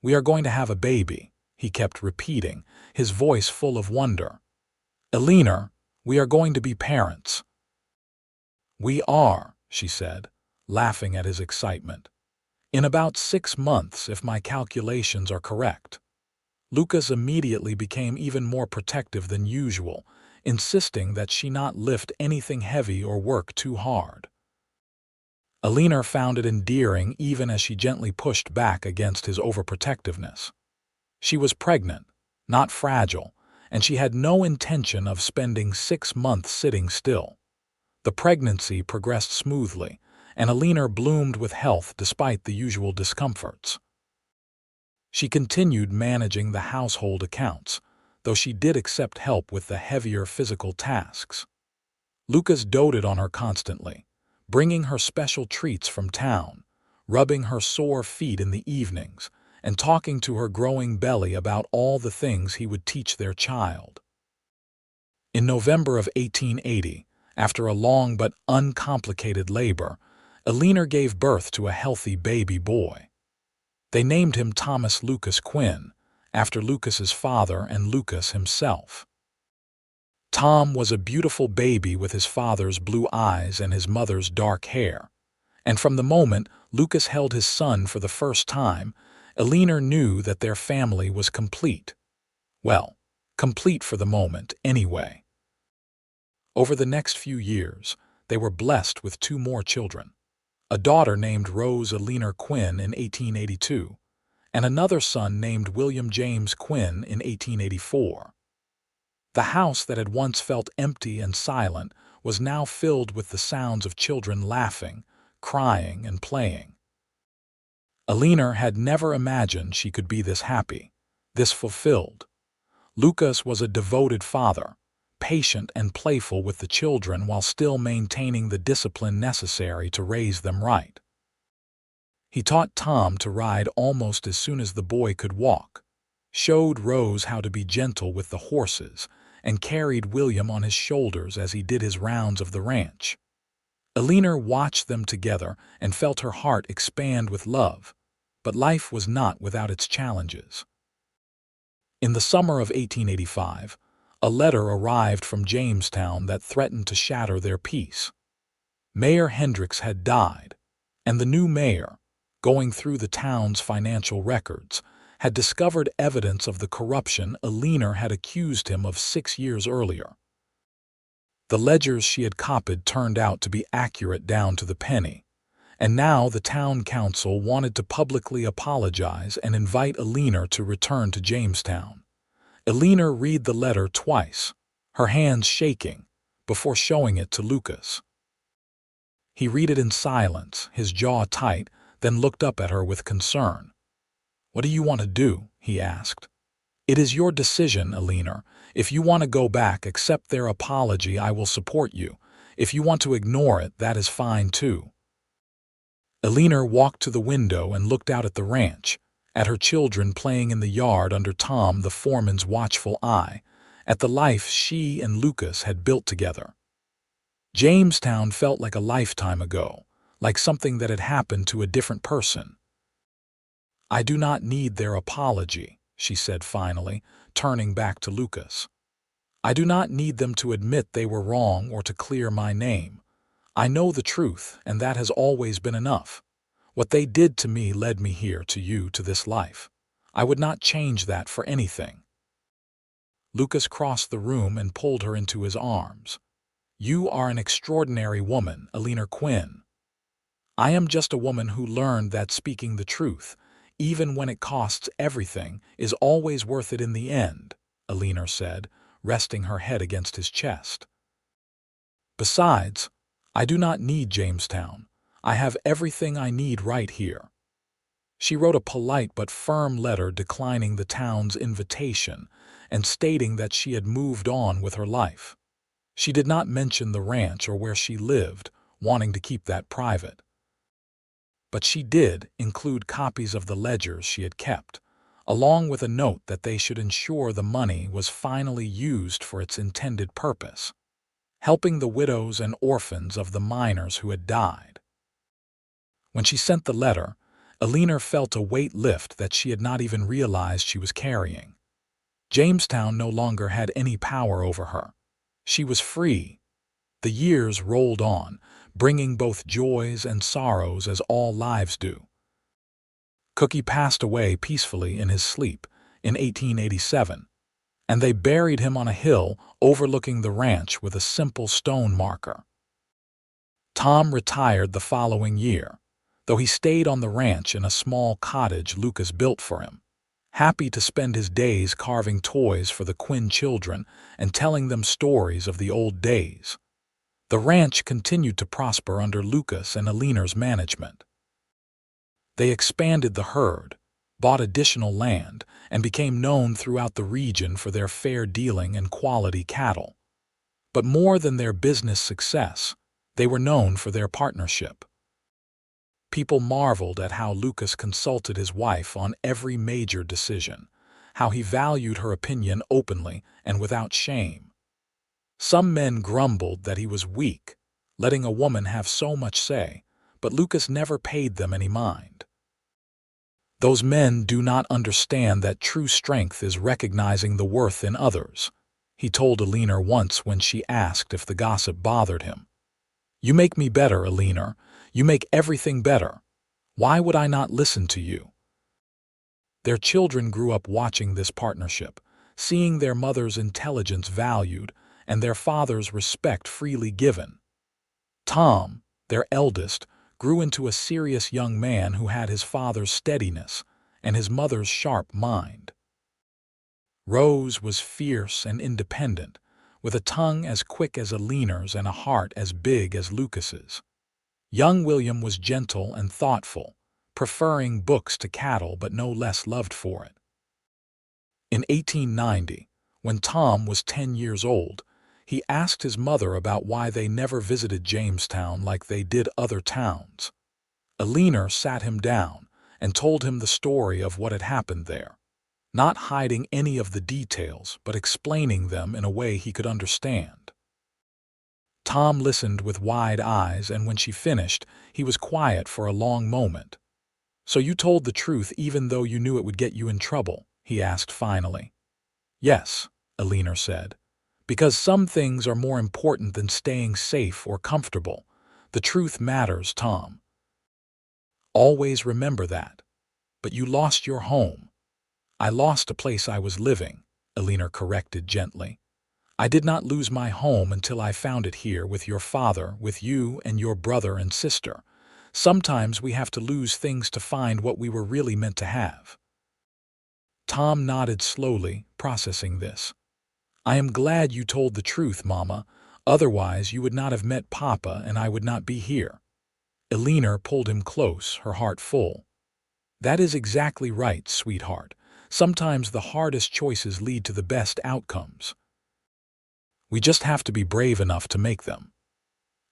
"We are going to have a baby," he kept repeating, his voice full of wonder. "Eleanor, we are going to be parents." "We are," she said, laughing at his excitement. "In about 6 months, if my calculations are correct." Lucas immediately became even more protective than usual, insisting that she not lift anything heavy or work too hard. Eleanor found it endearing even as she gently pushed back against his overprotectiveness. She was pregnant, not fragile, and she had no intention of spending 6 months sitting still. The pregnancy progressed smoothly, and Eleanor bloomed with health despite the usual discomforts. She continued managing the household accounts, though she did accept help with the heavier physical tasks. Lucas doted on her constantly, bringing her special treats from town, rubbing her sore feet in the evenings, and talking to her growing belly about all the things he would teach their child. In November of 1880, after a long but uncomplicated labor, Eleanor gave birth to a healthy baby boy. They named him Thomas Lucas Quinn, after Lucas's father and Lucas himself. Tom was a beautiful baby with his father's blue eyes and his mother's dark hair, and from the moment Lucas held his son for the first time, Eleanor knew that their family was complete. Well, complete for the moment, anyway. Over the next few years, they were blessed with 2 more children, a daughter named Rose Eleanor Quinn in 1882, and another son named William James Quinn in 1884. The house that had once felt empty and silent was now filled with the sounds of children laughing, crying, and playing. Eleanor had never imagined she could be this happy, this fulfilled. Lucas was a devoted father, patient and playful with the children while still maintaining the discipline necessary to raise them right. He taught Tom to ride almost as soon as the boy could walk, showed Rose how to be gentle with the horses, and carried William on his shoulders as he did his rounds of the ranch. Eleanor watched them together and felt her heart expand with love, but life was not without its challenges. In the summer of 1885, a letter arrived from Jamestown that threatened to shatter their peace. Mayor Hendricks had died, and the new mayor, going through the town's financial records, had discovered evidence of the corruption Eleanor had accused him of 6 years earlier. The ledgers she had copied turned out to be accurate down to the penny, and now the town council wanted to publicly apologize and invite Eleanor to return to Jamestown. Eleanor read the letter twice, her hands shaking, before showing it to Lucas. He read it in silence, his jaw tight, then looked up at her with concern. "What do you want to do?" he asked. "It is your decision, Eleanor. If you want to go back, accept their apology, I will support you. If you want to ignore it, that is fine too." Eleanor walked to the window and looked out at the ranch, at her children playing in the yard under Tom the foreman's watchful eye, at the life she and Lucas had built together. Jamestown felt like a lifetime ago, like something that had happened to a different person. "I do not need their apology," she said finally, turning back to Lucas. "I do not need them to admit they were wrong or to clear my name. I know the truth, and that has always been enough. What they did to me led me here, to you, to this life. I would not change that for anything." Lucas crossed the room and pulled her into his arms. "You are an extraordinary woman, Eleanor Quinn." "I am just a woman who learned that speaking the truth, even when it costs everything, is always worth it in the end," Eleanor said, resting her head against his chest. "Besides, I do not need Jamestown. I have everything I need right here." She wrote a polite but firm letter declining the town's invitation and stating that she had moved on with her life. She did not mention the ranch or where she lived, wanting to keep that private. But she did include copies of the ledgers she had kept, along with a note that they should ensure the money was finally used for its intended purpose, helping the widows and orphans of the miners who had died. When she sent the letter, Eleanor felt a weight lift that she had not even realized she was carrying. Jamestown no longer had any power over her. She was free. The years rolled on, bringing both joys and sorrows as all lives do. Cookie passed away peacefully in his sleep in 1887, and they buried him on a hill overlooking the ranch with a simple stone marker. Tom retired the following year, though he stayed on the ranch in a small cottage Lucas built for him, happy to spend his days carving toys for the Quinn children and telling them stories of the old days. The ranch continued to prosper under Lucas and Eleanor's management. They expanded the herd, bought additional land, and became known throughout the region for their fair dealing and quality cattle. But more than their business success, they were known for their partnership. People marveled at how Lucas consulted his wife on every major decision, how he valued her opinion openly and without shame. Some men grumbled that he was weak, letting a woman have so much say, but Lucas never paid them any mind. "Those men do not understand that true strength is recognizing the worth in others," he told Eleanor once when she asked if the gossip bothered him. "You make me better, Eleanor. You make everything better. Why would I not listen to you?" Their children grew up watching this partnership, seeing their mother's intelligence valued and their father's respect freely given. Tom, their eldest, grew into a serious young man who had his father's steadiness and his mother's sharp mind. Rose was fierce and independent, with a tongue as quick as Eleanor's and a heart as big as Lucas's. Young William was gentle and thoughtful, preferring books to cattle but no less loved for it. In 1890, when Tom was 10 years old, He asked his mother about why they never visited Jamestown like they did other towns. Eleanor sat him down and told him the story of what had happened there, not hiding any of the details but explaining them in a way he could understand. Tom listened with wide eyes, and when she finished, he was quiet for a long moment. "So you told the truth even though you knew it would get you in trouble?" he asked finally. "Yes," Eleanor said, "because some things are more important than staying safe or comfortable. The truth matters, Tom. Always remember that. But you lost your home." "I lost a place I was living," Eleanor corrected gently. "I did not lose my home until I found it here with your father, with you and your brother and sister. Sometimes we have to lose things to find what we were really meant to have." Tom nodded slowly, processing this. "I am glad you told the truth, Mama. Otherwise, you would not have met Papa and I would not be here." Eleanor pulled him close, her heart full. "That is exactly right, sweetheart. Sometimes the hardest choices lead to the best outcomes. We just have to be brave enough to make them."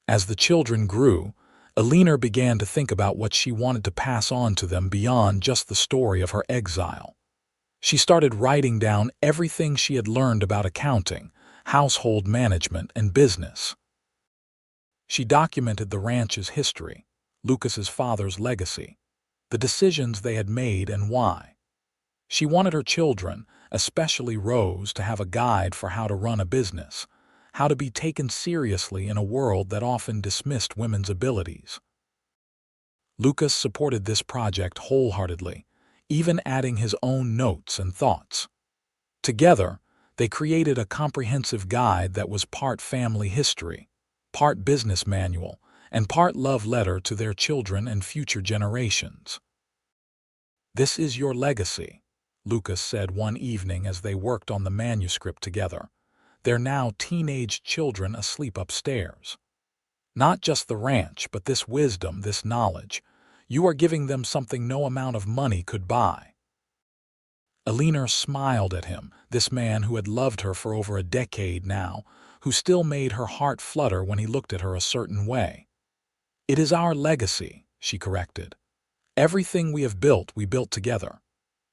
As the children grew, Eleanor began to think about what she wanted to pass on to them beyond just the story of her exile. She started writing down everything she had learned about accounting, household management, and business. She documented the ranch's history, Lucas's father's legacy, the decisions they had made and why. She wanted her children, especially Rose, to have a guide for how to run a business, how to be taken seriously in a world that often dismissed women's abilities. Lucas supported this project wholeheartedly, even adding his own notes and thoughts. Together, they created a comprehensive guide that was part family history, part business manual, and part love letter to their children and future generations. "This is your legacy," Lucas said one evening as they worked on the manuscript together, their now teenage children asleep upstairs. "Not just the ranch, but this wisdom, this knowledge. You are giving them something no amount of money could buy." Eleanor smiled at him, this man who had loved her for over a decade now, who still made her heart flutter when he looked at her a certain way. "It is our legacy," she corrected. "Everything we have built, we built together."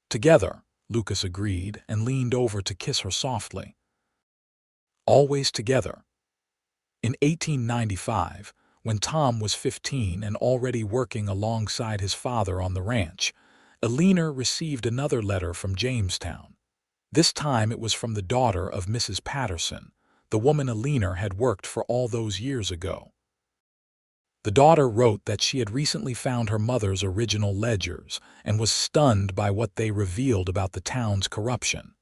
"Together," Lucas agreed and leaned over to kiss her softly. "Always together." In 1895, when Tom was 15 and already working alongside his father on the ranch, Eleanor received another letter from Jamestown. This time it was from the daughter of Mrs. Patterson, the woman Eleanor had worked for all those years ago. The daughter wrote that she had recently found her mother's original ledgers and was stunned by what they revealed about the town's corruption.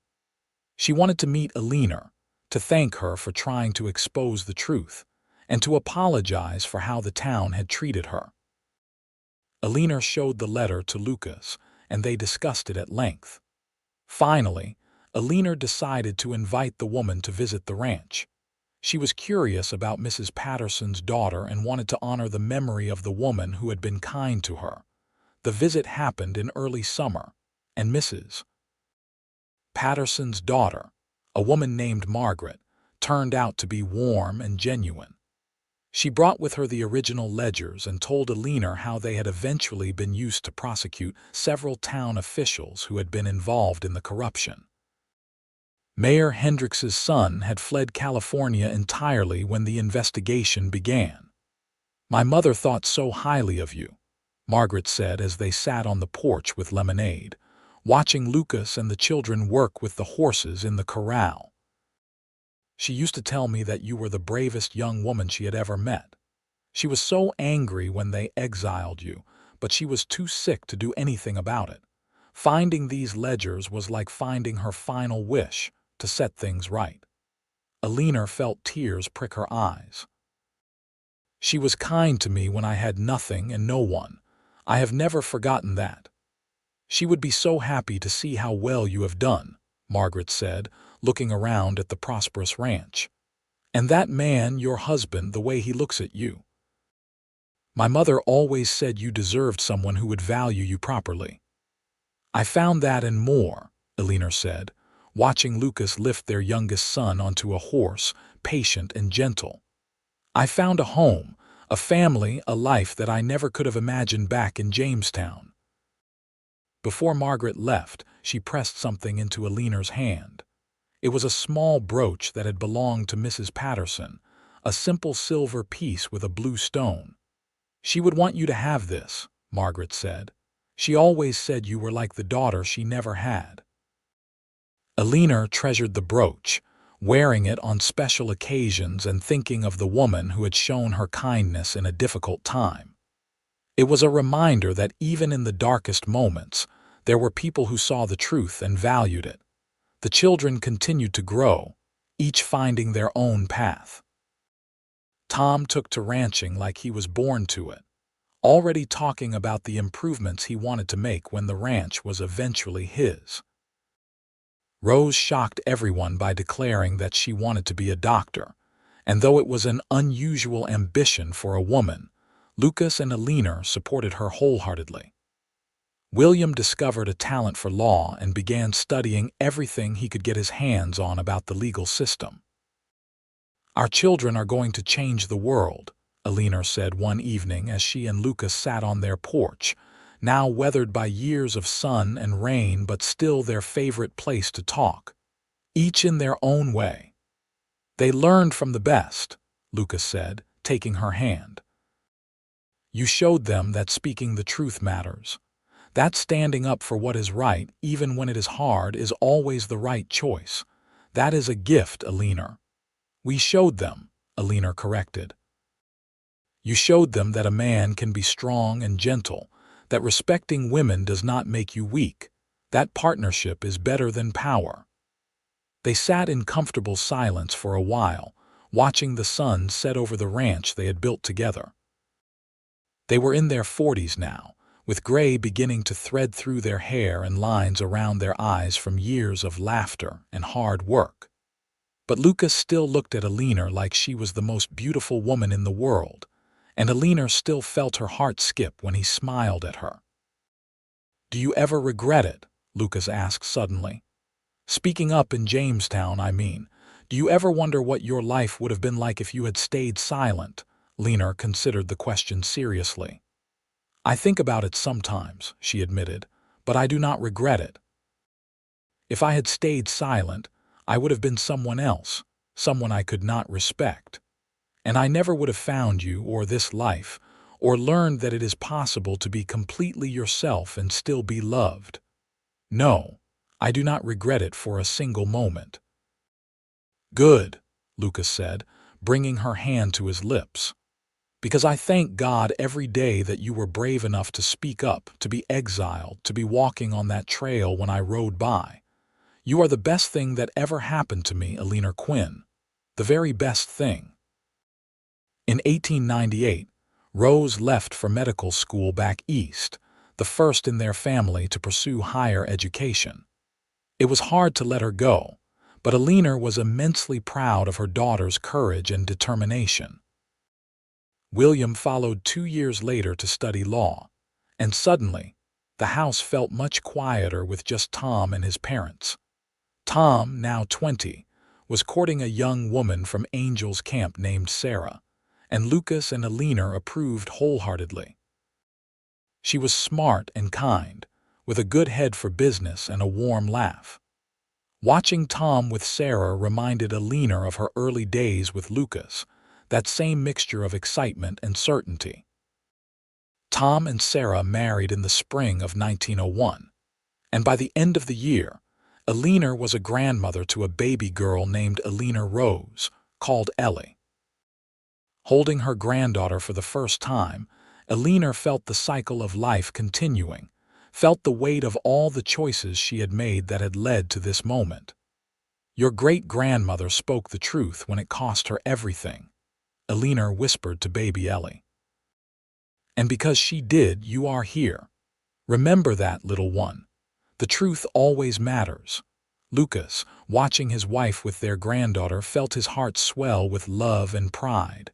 She wanted to meet Eleanor, to thank her for trying to expose the truth, and to apologize for how the town had treated her. Eleanor showed the letter to Lucas, and they discussed it at length. Finally, Eleanor decided to invite the woman to visit the ranch. She was curious about Mrs. Patterson's daughter and wanted to honor the memory of the woman who had been kind to her. The visit happened in early summer, and Mrs. Patterson's daughter, a woman named Margaret, turned out to be warm and genuine. She brought with her the original ledgers and told Eleanor how they had eventually been used to prosecute several town officials who had been involved in the corruption. Mayor Hendricks's son had fled California entirely when the investigation began. "My mother thought so highly of you," Margaret said as they sat on the porch with lemonade, watching Lucas and the children work with the horses in the corral. "She used to tell me that you were the bravest young woman she had ever met. She was so angry when they exiled you, but she was too sick to do anything about it. Finding these ledgers was like finding her final wish to set things right." Eleanor felt tears prick her eyes. "She was kind to me when I had nothing and no one. I have never forgotten that." "She would be so happy to see how well you have done," Margaret said, looking around at the prosperous ranch. "And that man, your husband, the way he looks at you. My mother always said you deserved someone who would value you properly." "I found that and more," Eleanor said, watching Lucas lift their youngest son onto a horse, patient and gentle. "I found a home, a family, a life that I never could have imagined back in Jamestown." Before Margaret left, she pressed something into Eleanor's hand. It was a small brooch that had belonged to Mrs. Patterson, a simple silver piece with a blue stone. "She would want you to have this," Margaret said. "She always said you were like the daughter she never had." Eleanor treasured the brooch, wearing it on special occasions and thinking of the woman who had shown her kindness in a difficult time. It was a reminder that even in the darkest moments, there were people who saw the truth and valued it. The children continued to grow, each finding their own path. Tom took to ranching like he was born to it, already talking about the improvements he wanted to make when the ranch was eventually his. Rose shocked everyone by declaring that she wanted to be a doctor, and though it was an unusual ambition for a woman, Lucas and Eleanor supported her wholeheartedly. William discovered a talent for law and began studying everything he could get his hands on about the legal system. "Our children are going to change the world," Eleanor said one evening as she and Lucas sat on their porch, now weathered by years of sun and rain but still their favorite place to talk, each in their own way. "They learned from the best," Lucas said, taking her hand. "You showed them that speaking the truth matters. That standing up for what is right, even when it is hard, is always the right choice. That is a gift, Eleanor." "We showed them," Eleanor corrected. "You showed them that a man can be strong and gentle, that respecting women does not make you weak. That partnership is better than power." They sat in comfortable silence for a while, watching the sun set over the ranch they had built together. They were in their 40s now, with gray beginning to thread through their hair and lines around their eyes from years of laughter and hard work. But Lucas still looked at Eleanor like she was the most beautiful woman in the world, and Eleanor still felt her heart skip when he smiled at her. "Do you ever regret it?" Lucas asked suddenly. "Speaking up in Jamestown, I mean. Do you ever wonder what your life would have been like if you had stayed silent?" Eleanor considered the question seriously. "I think about it sometimes," she admitted, "but I do not regret it. If I had stayed silent, I would have been someone else, someone I could not respect. And I never would have found you or this life, or learned that it is possible to be completely yourself and still be loved. No, I do not regret it for a single moment." "Good," Lucas said, bringing her hand to his lips. "Because I thank God every day that you were brave enough to speak up, to be exiled, to be walking on that trail when I rode by. You are the best thing that ever happened to me, Eleanor Quinn. The very best thing." In 1898, Rose left for medical school back east, the first in their family to pursue higher education. It was hard to let her go, but Eleanor was immensely proud of her daughter's courage and determination. William followed 2 years later to study law, and suddenly, the house felt much quieter with just Tom and his parents. Tom, now 20, was courting a young woman from Angel's Camp named Sarah, and Lucas and Eleanor approved wholeheartedly. She was smart and kind, with a good head for business and a warm laugh. Watching Tom with Sarah reminded Eleanor of her early days with Lucas, that same mixture of excitement and certainty. Tom and Sarah married in the spring of 1901, and by the end of the year, Eleanor was a grandmother to a baby girl named Eleanor Rose, called Ellie. Holding her granddaughter for the first time, Eleanor felt the cycle of life continuing, felt the weight of all the choices she had made that had led to this moment. "Your great-grandmother spoke the truth when it cost her everything," Eleanor whispered to baby Ellie. "And because she did, you are here. Remember that, little one. The truth always matters." Lucas, watching his wife with their granddaughter, felt his heart swell with love and pride.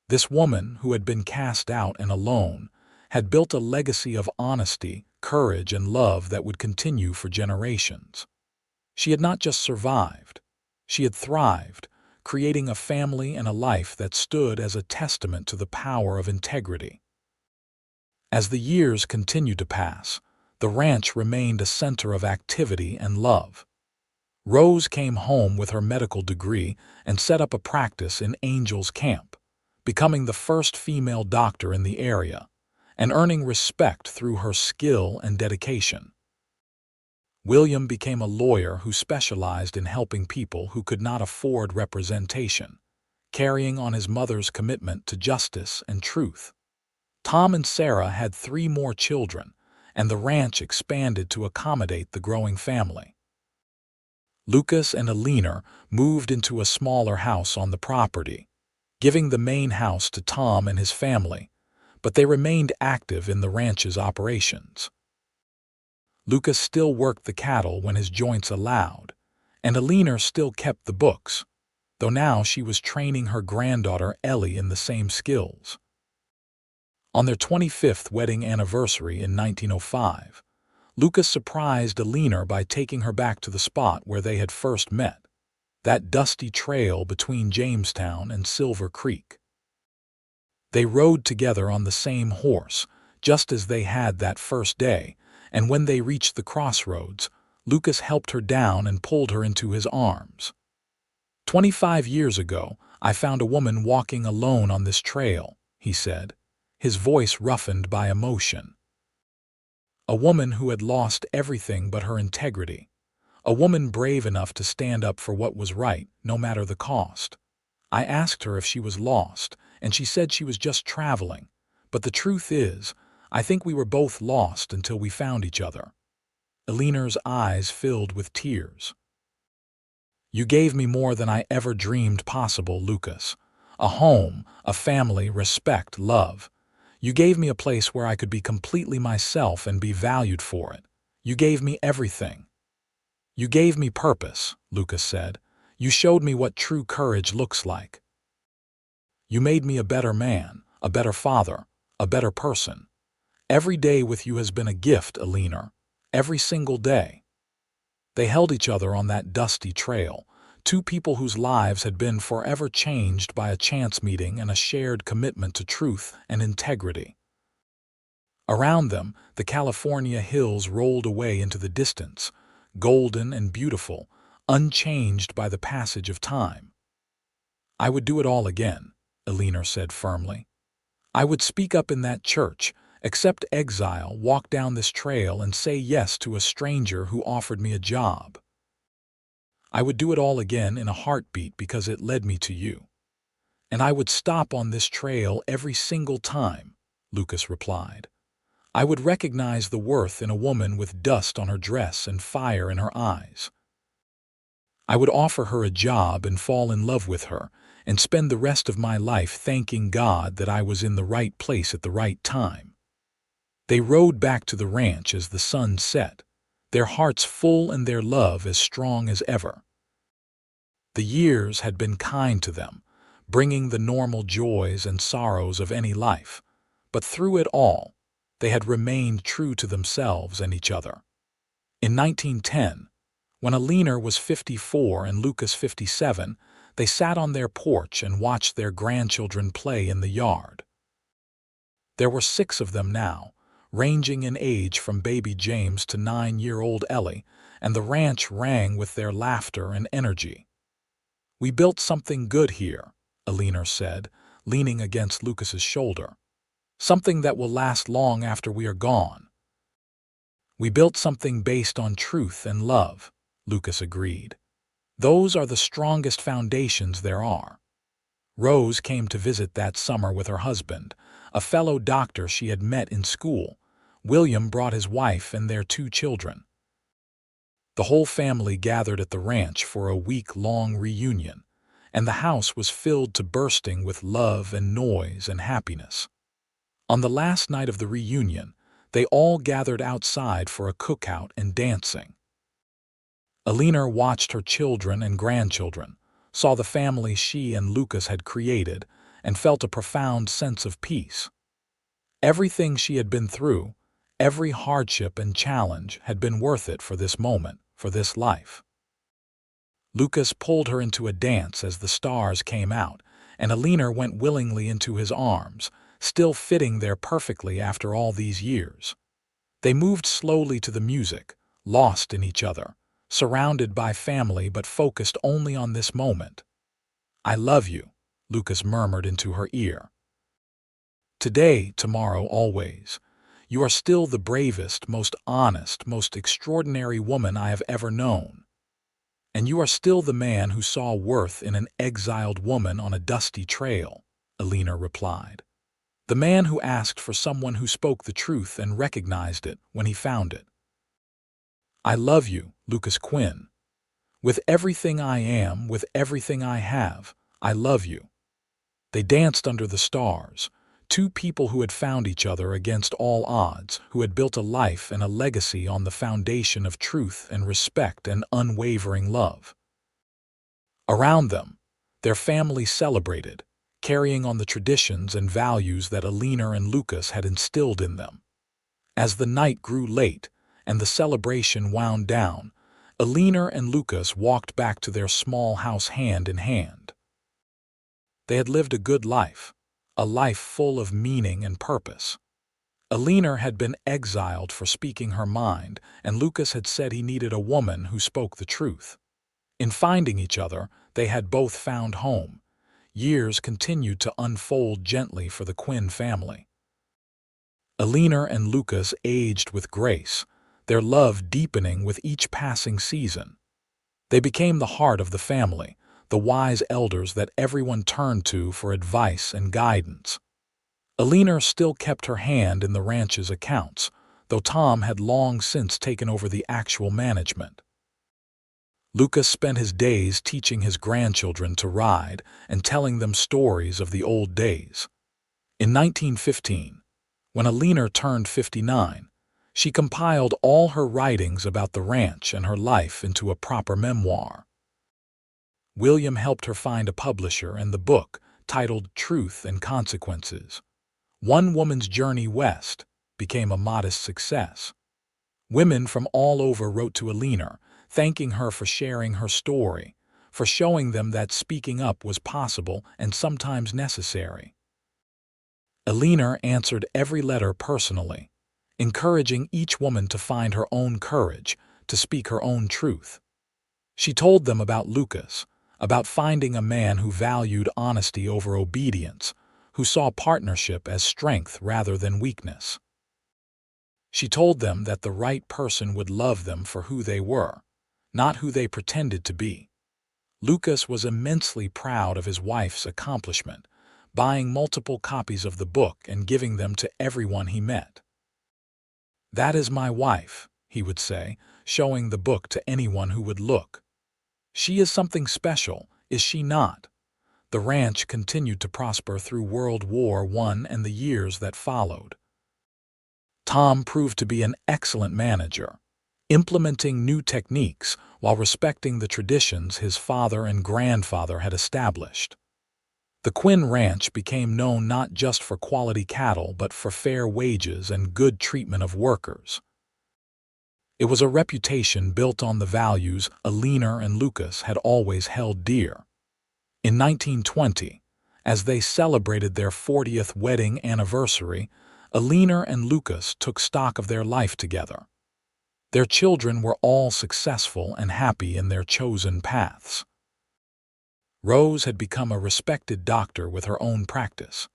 This woman, who had been cast out and alone, had built a legacy of honesty, courage, and love that would continue for generations. She had not just survived, she had thrived, creating a family and a life that stood as a testament to the power of integrity. As the years continued to pass, the ranch remained a center of activity and love. Rose came home with her medical degree and set up a practice in Angel's Camp, becoming the first female doctor in the area and earning respect through her skill and dedication. William became a lawyer who specialized in helping people who could not afford representation, carrying on his mother's commitment to justice and truth. Tom and Sarah had 3 more children, and the ranch expanded to accommodate the growing family. Lucas and Eleanor moved into a smaller house on the property, giving the main house to Tom and his family, but they remained active in the ranch's operations. Lucas still worked the cattle when his joints allowed, and Eleanor still kept the books, though now she was training her granddaughter Ellie in the same skills. On their 25th wedding anniversary in 1905, Lucas surprised Eleanor by taking her back to the spot where they had first met, that dusty trail between Jamestown and Silver Creek. They rode together on the same horse, just as they had that first day, and when they reached the crossroads, Lucas helped her down and pulled her into his arms. 25 years ago, I found a woman walking alone on this trail, he said, his voice roughened by emotion. A woman who had lost everything but her integrity. A woman brave enough to stand up for what was right, no matter the cost. I asked her if she was lost, and she said she was just traveling. But the truth is, I think we were both lost until we found each other. Eleanor's eyes filled with tears. You gave me more than I ever dreamed possible, Lucas. A home, a family, respect, love. You gave me a place where I could be completely myself and be valued for it. You gave me everything. You gave me purpose, Lucas said. You showed me what true courage looks like. You made me a better man, a better father, a better person. Every day with you has been a gift, Eleanor. Every single day. They held each other on that dusty trail, 2 people whose lives had been forever changed by a chance meeting and a shared commitment to truth and integrity. Around them, the California hills rolled away into the distance, golden and beautiful, unchanged by the passage of time. I would do it all again, Eleanor said firmly. I would speak up in that church, accept exile, walk down this trail, and say yes to a stranger who offered me a job. I would do it all again in a heartbeat because it led me to you. And I would stop on this trail every single time, Lucas replied. I would recognize the worth in a woman with dust on her dress and fire in her eyes. I would offer her a job and fall in love with her and spend the rest of my life thanking God that I was in the right place at the right time. They rode back to the ranch as the sun set, their hearts full and their love as strong as ever. The years had been kind to them, bringing the normal joys and sorrows of any life, but through it all, they had remained true to themselves and each other. In 1910, when Eleanor was 54 and Lucas 57, they sat on their porch and watched their grandchildren play in the yard. There were 6 of them now, ranging in age from baby James to 9-year-old Ellie, and the ranch rang with their laughter and energy. We built something good here, Eleanor said, leaning against Lucas's shoulder. Something that will last long after we are gone. We built something based on truth and love, Lucas agreed. Those are the strongest foundations there are. Rose came to visit that summer with her husband, a fellow doctor she had met in school. William brought his wife and their 2 children. The whole family gathered at the ranch for a week-long reunion, and the house was filled to bursting with love and noise and happiness. On the last night of the reunion, they all gathered outside for a cookout and dancing. Eleanor watched her children and grandchildren, saw the family she and Lucas had created, and felt a profound sense of peace. Everything she had been through, every hardship and challenge had been worth it for this moment, for this life. Lucas pulled her into a dance as the stars came out, and Eleanor went willingly into his arms, still fitting there perfectly after all these years. They moved slowly to the music, lost in each other, surrounded by family but focused only on this moment. "I love you," Lucas murmured into her ear. "Today, tomorrow, always. You are still the bravest, most honest, most extraordinary woman I have ever known. And you are still the man who saw worth in an exiled woman on a dusty trail," Eleanor replied. "The man who asked for someone who spoke the truth and recognized it when he found it. I love you, Lucas Quinn. With everything I am, with everything I have, I love you." They danced under the stars, two people who had found each other against all odds, who had built a life and a legacy on the foundation of truth and respect and unwavering love. Around them, their family celebrated, carrying on the traditions and values that Eleanor and Lucas had instilled in them. As the night grew late and the celebration wound down, Eleanor and Lucas walked back to their small house hand in hand. They had lived a good life, a life full of meaning and purpose. Eleanor had been exiled for speaking her mind, and Lucas had said he needed a woman who spoke the truth. In finding each other, they had both found home. Years continued to unfold gently for the Quinn family. Eleanor and Lucas aged with grace, their love deepening with each passing season. They became the heart of the family, the wise elders that everyone turned to for advice and guidance. Eleanor still kept her hand in the ranch's accounts, though Tom had long since taken over the actual management. Lucas spent his days teaching his grandchildren to ride and telling them stories of the old days. In 1915, when Eleanor turned 59, she compiled all her writings about the ranch and her life into a proper memoir. William helped her find a publisher, and the book, titled Truth and Consequences, One Woman's Journey West, became a modest success. Women from all over wrote to Eleanor, thanking her for sharing her story, for showing them that speaking up was possible and sometimes necessary. Eleanor answered every letter personally, encouraging each woman to find her own courage, to speak her own truth. She told them about Lucas, about finding a man who valued honesty over obedience, who saw partnership as strength rather than weakness. She told them that the right person would love them for who they were, not who they pretended to be. Lucas was immensely proud of his wife's accomplishment, buying multiple copies of the book and giving them to everyone he met. "That is my wife," he would say, showing the book to anyone who would look. "She is something special, is she not?" The ranch continued to prosper through World War I and the years that followed. Tom proved to be an excellent manager, implementing new techniques while respecting the traditions his father and grandfather had established. The Quinn Ranch became known not just for quality cattle but for fair wages and good treatment of workers. It was a reputation built on the values Eleanor and Lucas had always held dear. In 1920, as they celebrated their 40th wedding anniversary, Eleanor and Lucas took stock of their life together. Their children were all successful and happy in their chosen paths. Rose had become a respected doctor with her own practice.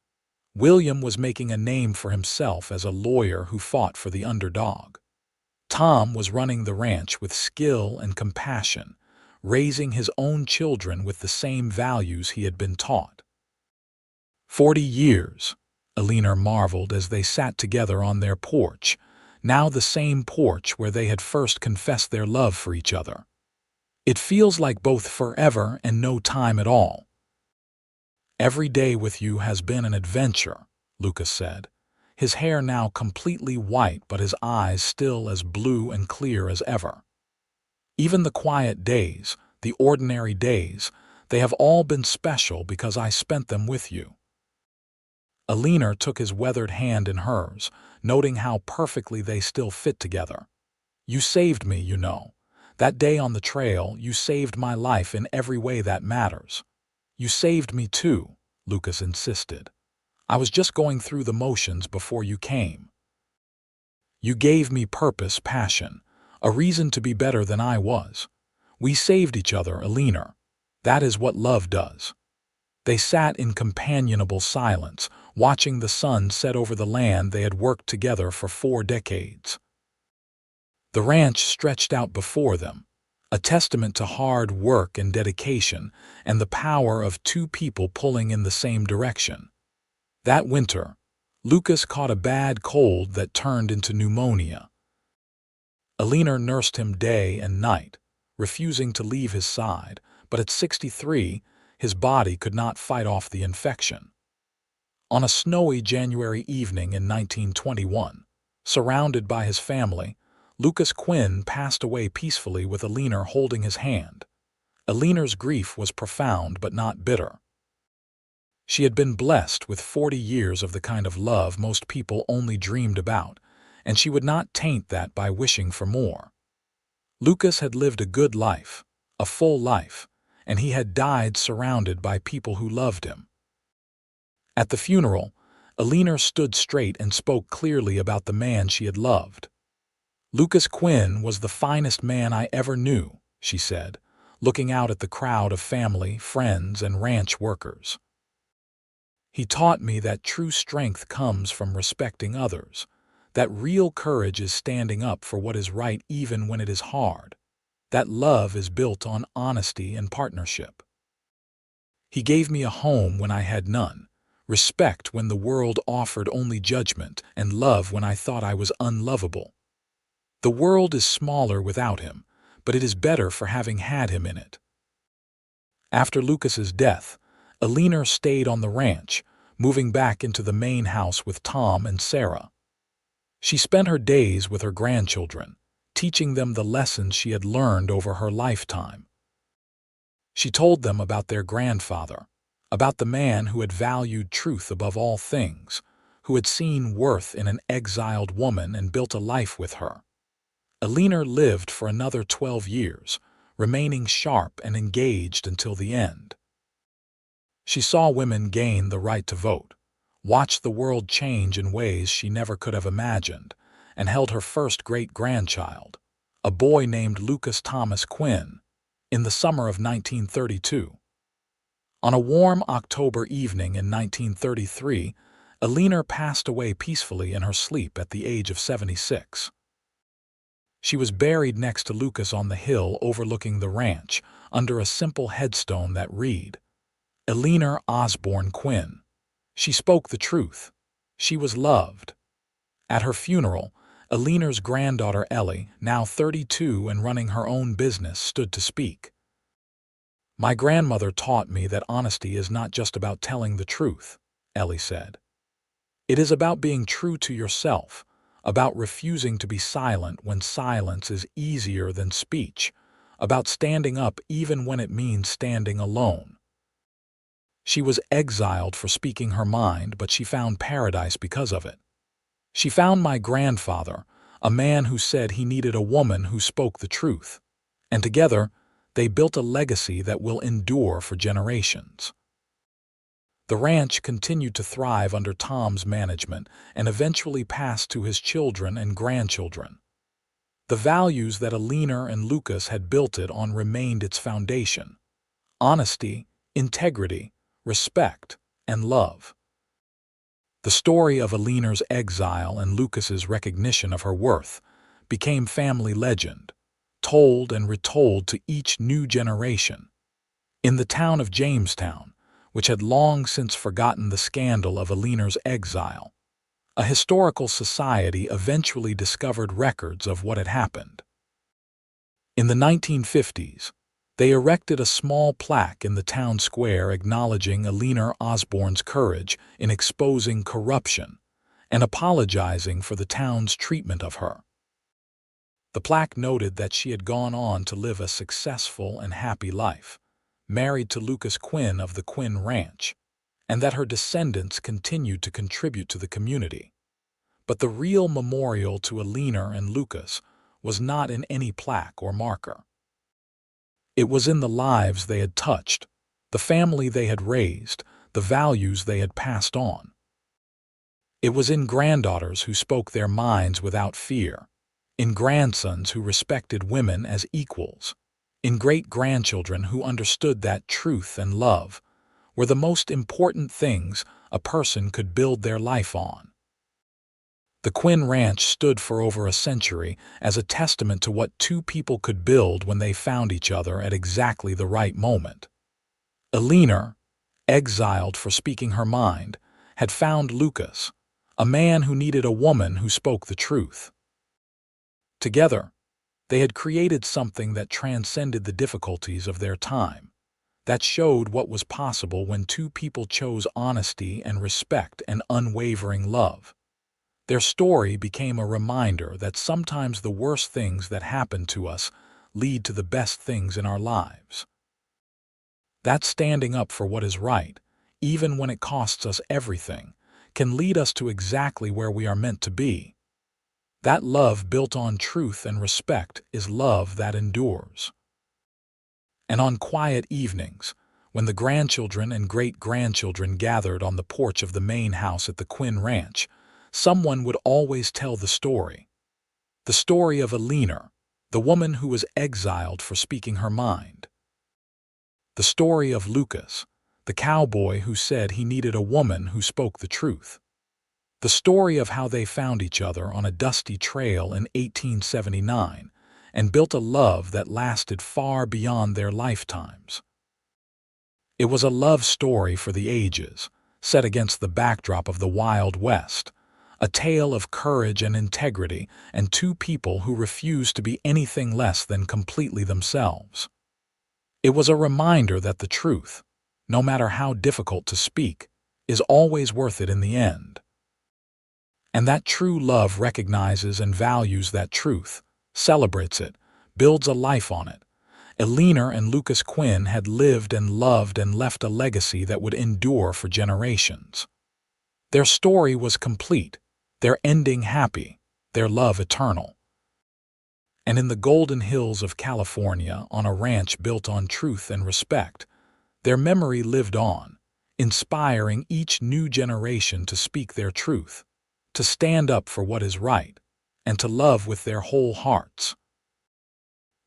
William was making a name for himself as a lawyer who fought for the underdog. Tom was running the ranch with skill and compassion, raising his own children with the same values he had been taught. 40 years, Eleanor marveled as they sat together on their porch, now the same porch where they had first confessed their love for each other. "It feels like both forever and no time at all." "Every day with you has been an adventure," Lucas said, his hair now completely white but his eyes still as blue and clear as ever. "Even the quiet days, the ordinary days, they have all been special because I spent them with you." Eleanor took his weathered hand in hers, noting how perfectly they still fit together. "You saved me, you know. That day on the trail, you saved my life in every way that matters." "You saved me too," Lucas insisted. "I was just going through the motions before you came. You gave me purpose, passion, a reason to be better than I was. We saved each other, Eleanor. That is what love does." They sat in companionable silence, watching the sun set over the land they had worked together for 4 decades. The ranch stretched out before them, a testament to hard work and dedication and the power of 2 people pulling in the same direction. That winter, Lucas caught a bad cold that turned into pneumonia. Eleanor nursed him day and night, refusing to leave his side, but at 63, his body could not fight off the infection. On a snowy January evening in 1921, surrounded by his family, Lucas Quinn passed away peacefully with Eleanor holding his hand. Eleanor's grief was profound but not bitter. She had been blessed with 40 years of the kind of love most people only dreamed about, and she would not taint that by wishing for more. Lucas had lived a good life, a full life, and he had died surrounded by people who loved him. At the funeral, Eleanor stood straight and spoke clearly about the man she had loved. "Lucas Quinn was the finest man I ever knew," she said, looking out at the crowd of family, friends, and ranch workers. "He taught me that true strength comes from respecting others, that real courage is standing up for what is right even when it is hard, that love is built on honesty and partnership. He gave me a home when I had none, respect when the world offered only judgment, and love when I thought I was unlovable. The world is smaller without him, but it is better for having had him in it." After Lucas's death, Eleanor stayed on the ranch, moving back into the main house with Tom and Sarah. She spent her days with her grandchildren, teaching them the lessons she had learned over her lifetime. She told them about their grandfather, about the man who had valued truth above all things, who had seen worth in an exiled woman and built a life with her. Eleanor lived for another 12 years, remaining sharp and engaged until the end. She saw women gain the right to vote, watched the world change in ways she never could have imagined, and held her first great-grandchild, a boy named Lucas Thomas Quinn, in the summer of 1932. On a warm October evening in 1933, Eleanor passed away peacefully in her sleep at the age of 76. She was buried next to Lucas on the hill overlooking the ranch, under a simple headstone that read, "Eleanor Osborne Quinn." She spoke the truth. She was loved. At her funeral, Eleanor's granddaughter Ellie, now 32 and running her own business, stood to speak. "My grandmother taught me that honesty is not just about telling the truth," Ellie said. "It is about being true to yourself, about refusing to be silent when silence is easier than speech, about standing up even when it means standing alone." She was exiled for speaking her mind, but she found paradise because of it. She found my grandfather, a man who said he needed a woman who spoke the truth, and together they built a legacy that will endure for generations. The ranch continued to thrive under Tom's management and eventually passed to his children and grandchildren. The values that Eleanor and Lucas had built it on remained its foundation: honesty, integrity, respect, and love. The story of Eleanor's exile and Lucas's recognition of her worth became family legend, told and retold to each new generation. In the town of Jamestown, which had long since forgotten the scandal of Eleanor's exile, a historical society eventually discovered records of what had happened. In the 1950s, they erected a small plaque in the town square acknowledging Eleanor Osborne's courage in exposing corruption and apologizing for the town's treatment of her. The plaque noted that she had gone on to live a successful and happy life, married to Lucas Quinn of the Quinn Ranch, and that her descendants continued to contribute to the community. But the real memorial to Eleanor and Lucas was not in any plaque or marker. It was in the lives they had touched, the family they had raised, the values they had passed on. It was in granddaughters who spoke their minds without fear, in grandsons who respected women as equals, in great-grandchildren who understood that truth and love were the most important things a person could build their life on. The Quinn Ranch stood for over a century as a testament to what two people could build when they found each other at exactly the right moment. Eleanor, exiled for speaking her mind, had found Lucas, a man who needed a woman who spoke the truth. Together, they had created something that transcended the difficulties of their time, that showed what was possible when two people chose honesty and respect and unwavering love. Their story became a reminder that sometimes the worst things that happen to us lead to the best things in our lives. That standing up for what is right, even when it costs us everything, can lead us to exactly where we are meant to be. That love built on truth and respect is love that endures. And on quiet evenings, when the grandchildren and great-grandchildren gathered on the porch of the main house at the Quinn Ranch, someone would always tell the story. The story of Eleanor, the woman who was exiled for speaking her mind. The story of Lucas, the cowboy who said he needed a woman who spoke the truth. The story of how they found each other on a dusty trail in 1879 and built a love that lasted far beyond their lifetimes. It was a love story for the ages, set against the backdrop of the Wild West, a tale of courage and integrity and two people who refused to be anything less than completely themselves. It was a reminder that the truth, no matter how difficult to speak, is always worth it in the end. And that true love recognizes and values that truth, celebrates it, builds a life on it. Eleanor and Lucas Quinn had lived and loved and left a legacy that would endure for generations. Their story was complete, their ending happy, their love eternal. And in the golden hills of California, on a ranch built on truth and respect, their memory lived on, inspiring each new generation to speak their truth, to stand up for what is right, and to love with their whole hearts.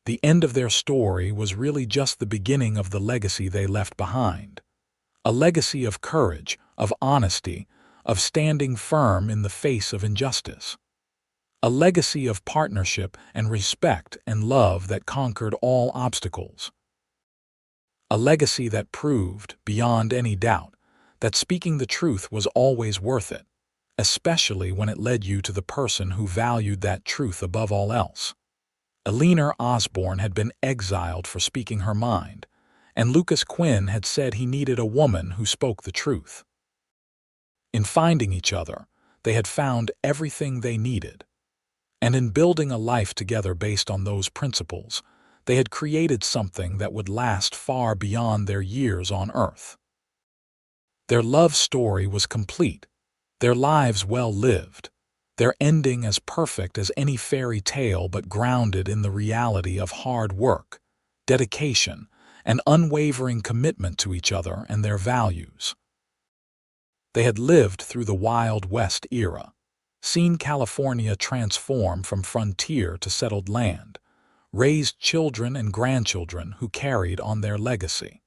The end of their story was really just the beginning of the legacy they left behind. A legacy of courage, of honesty, of standing firm in the face of injustice. A legacy of partnership and respect and love that conquered all obstacles. A legacy that proved, beyond any doubt, that speaking the truth was always worth it, especially when it led you to the person who valued that truth above all else. Eleanor Osborne had been exiled for speaking her mind, and Lucas Quinn had said he needed a woman who spoke the truth. In finding each other, they had found everything they needed. And in building a life together based on those principles, they had created something that would last far beyond their years on Earth. Their love story was complete, their lives well lived, their ending as perfect as any fairy tale but grounded in the reality of hard work, dedication, and unwavering commitment to each other and their values. They had lived through the Wild West era, seen California transform from frontier to settled land, raised children and grandchildren who carried on their legacy.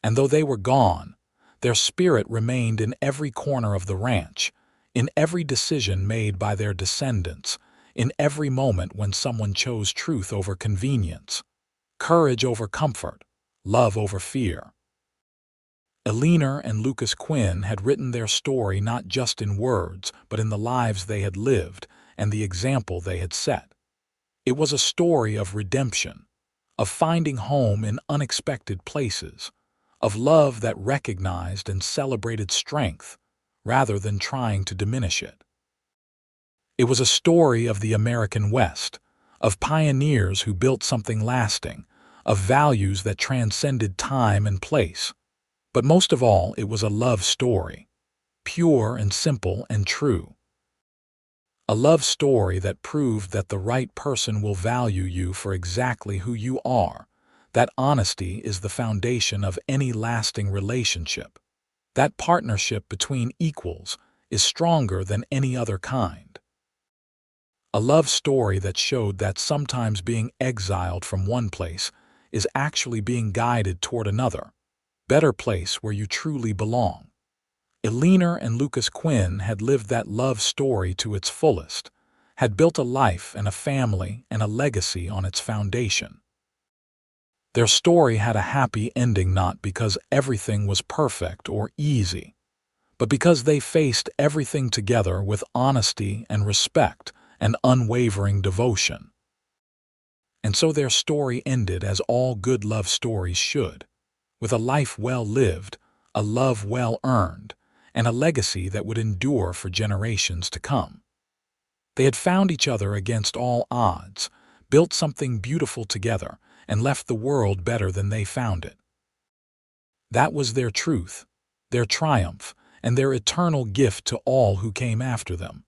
And though they were gone, their spirit remained in every corner of the ranch, in every decision made by their descendants, in every moment when someone chose truth over convenience, courage over comfort, love over fear. Eleanor and Lucas Quinn had written their story not just in words, but in the lives they had lived and the example they had set. It was a story of redemption, of finding home in unexpected places, of love that recognized and celebrated strength rather than trying to diminish it. It was a story of the American West, of pioneers who built something lasting, of values that transcended time and place. But most of all, it was a love story, pure and simple and true. A love story that proved that the right person will value you for exactly who you are. That honesty is the foundation of any lasting relationship. That partnership between equals is stronger than any other kind. A love story that showed that sometimes being exiled from one place is actually being guided toward another, better place where you truly belong. Eleanor and Lucas Quinn had lived that love story to its fullest, had built a life and a family and a legacy on its foundation. Their story had a happy ending not because everything was perfect or easy, but because they faced everything together with honesty and respect and unwavering devotion. And so their story ended as all good love stories should, with a life well lived, a love well earned, and a legacy that would endure for generations to come. They had found each other against all odds, built something beautiful together, and left the world better than they found it. That was their truth, their triumph, and their eternal gift to all who came after them.